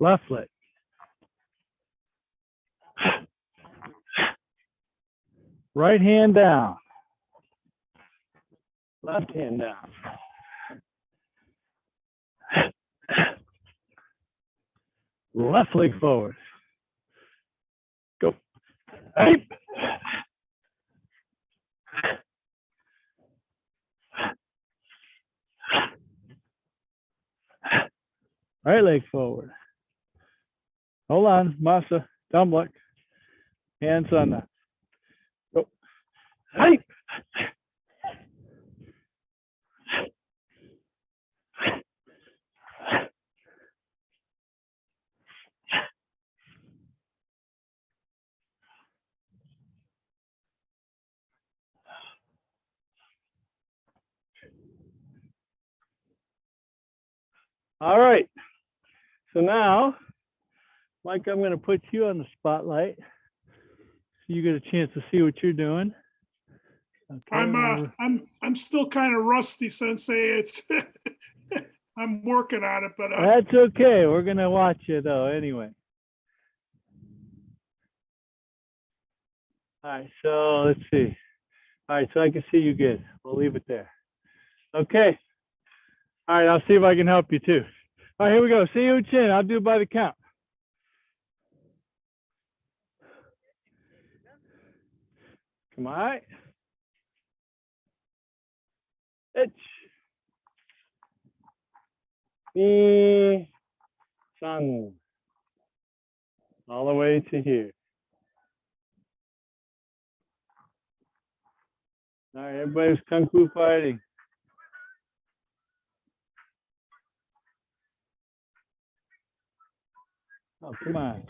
Left leg. Right hand down. Left hand down. Left leg forward. Go. Hey. Right leg forward. Hold on, Masa, down block. Hands on the. Go. Hey. All right. So now, Mike, I'm going to put you on the spotlight so you get a chance to see what you're doing. Okay, I'm still kind of rusty, Sensei. It's I'm working on it, but that's okay. We're going to watch you though anyway. All right, so let's see. All right, so I can see you good. We'll leave it there. Okay. All right, I'll see if I can help you too. All right, here we go. Seiyunchin. I'll do by the count. Come on. Ich. Ni. San. All the way to here. All right, everybody's kung fu fighting. Oh, come on.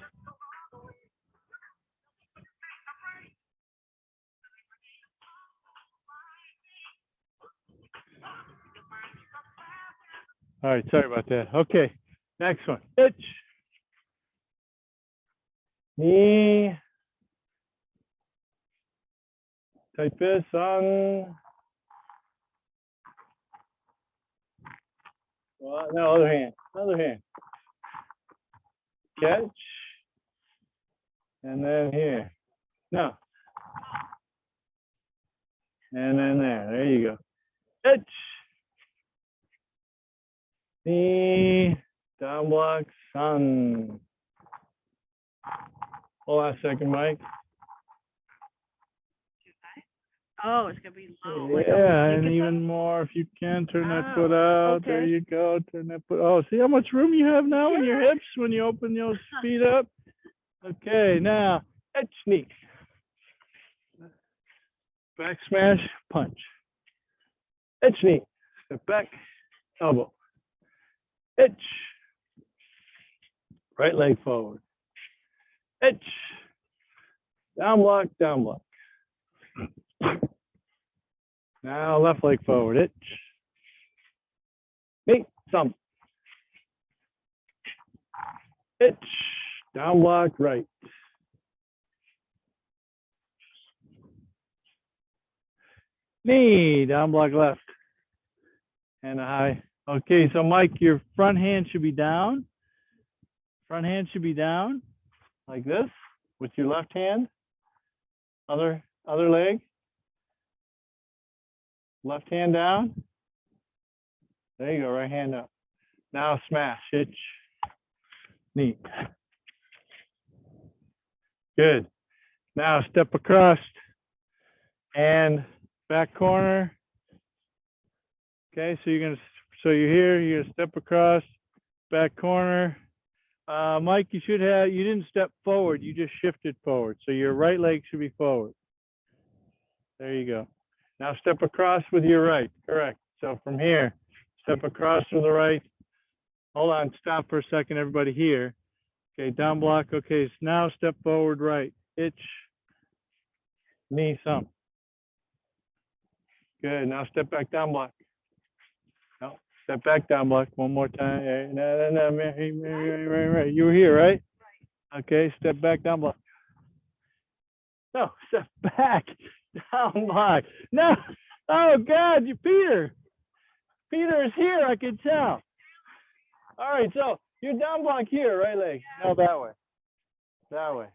All right, sorry about that. Okay, next one. Ich. Ni. Type this on. Well, no, other hand. Other hand. Catch. And then here. No. And then there. There you go. Ich. Ni. Down block. Sun. Hold on a second, Mike. Oh, it's gonna be low. Yeah, and even more if you can turn that foot out. Okay. There you go. Turn that foot. Oh, see how much room you have now in your hips when you open those feet up? Okay, now, etch knee. Back smash, punch. Etch knee. Step back, elbow. Etch. Right leg forward. Etch. Down block, down block. Now left leg forward. Itch. Meet thumb. Itch. Down block right. Knee. Down block left. And a high. Okay, so Mike, your front hand should be down. Front hand should be down like this with your left hand. Other leg. Left hand down. There you go, right hand up. Now smash, itch, knee. Good. Now step across and back corner. Okay, so you're here, you're gonna step across, back corner. Mike, you didn't step forward, you just shifted forward. So your right leg should be forward. There you go. Now step across with your right, correct. So from here, step across to the right. Hold on, stop for a second, everybody here. Okay, down block, okay, so now step forward right. Itch, knee, thumb. Good, now step back down block. No, step back down block one more time. No, right. You were here, right? Okay, step back down block. No, step back. Down block. No. Oh God, Peter. Peter is here, I can tell. All right, so You're down block here, right leg. No, that way. That way.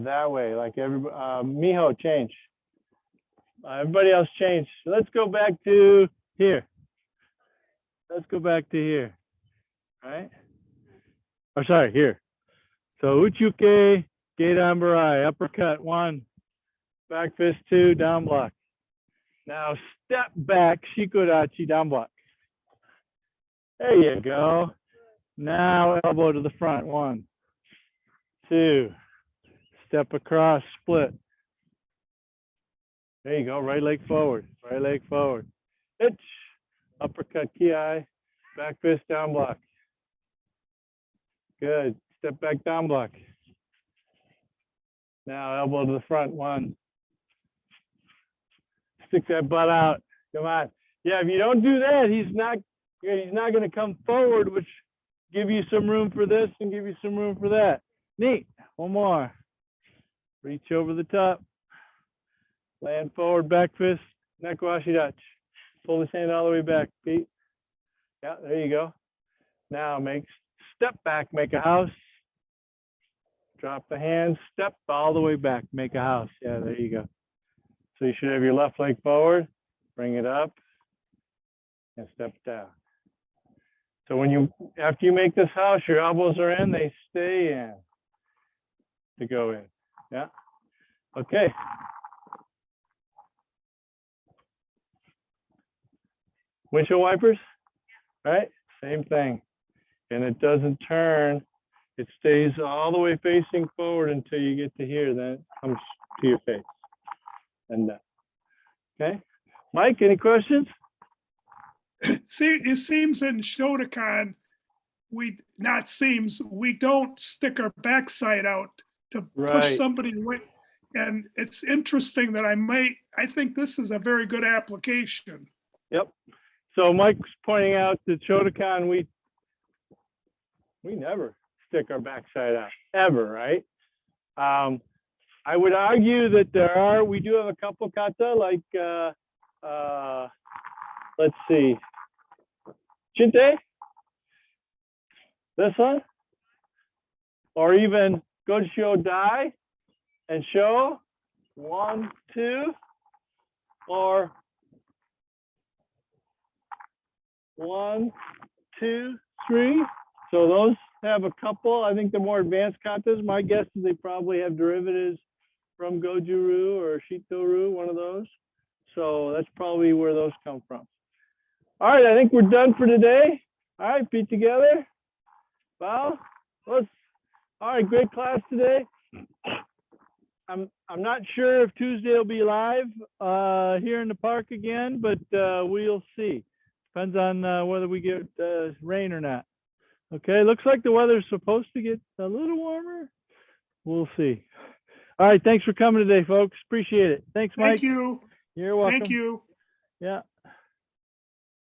That way. Like everybody. Miho, change. Everybody else change. Let's go back to here. Let's go back to here. All right. Oh, sorry, here. So uchuke, gedanbarai, uppercut 1, back fist 2, down block. Now step back, shikodachi, down block. There you go. Now elbow to the front, 1, 2, step across, split. There you go, right leg forward, right leg forward. Hitch, uppercut, ki, back fist, down block. Good, step back, down block. Now elbow to the front, 1. Stick that butt out, come on. Yeah, if you don't do that, he's not gonna come forward, which give you some room for this and give you some room for that. Neat, one more. Reach over the top. Land forward, back fist, nekoashi dachi. Pull this hand all the way back, Pete. Yeah, there you go. Now make step back, make a house. Drop the hand, step all the way back, make a house. Yeah, there you go. So you should have your left leg forward, bring it up, and step down. So when after you make this house, your elbows are in, they stay in to go in. Yeah. Okay. Windshield wipers, right? Same thing. And it doesn't turn. It stays all the way facing forward until you get to here. Then it comes to your face. And okay. Mike, any questions? See, it seems in Shotokan, we don't stick our backside out to push somebody away. And it's interesting that I think this is a very good application. Yep. So Mike's pointing out that Shotokan, we never stick our backside out, ever, right? I would argue that we do have a couple kata, like, let's see, Chinte, this one, or even Gojo Dai and show 1, 2, or 1, 2, 3. So those have a couple. I think the more advanced katas, my guess is they probably have derivatives from Goju-ryu or Shito-ryu, one of those. So that's probably where those come from. All right, I think we're done for today. All right, feet together. Bow. All right, great class today. I'm not sure if Tuesday will be live here in the park again, but we'll see. Depends on whether we get rain or not. Okay, looks like the weather's supposed to get a little warmer. We'll see. All right, thanks for coming today, folks. Appreciate it. Thanks, Mike. Thank you. You're welcome. Thank you. Yeah.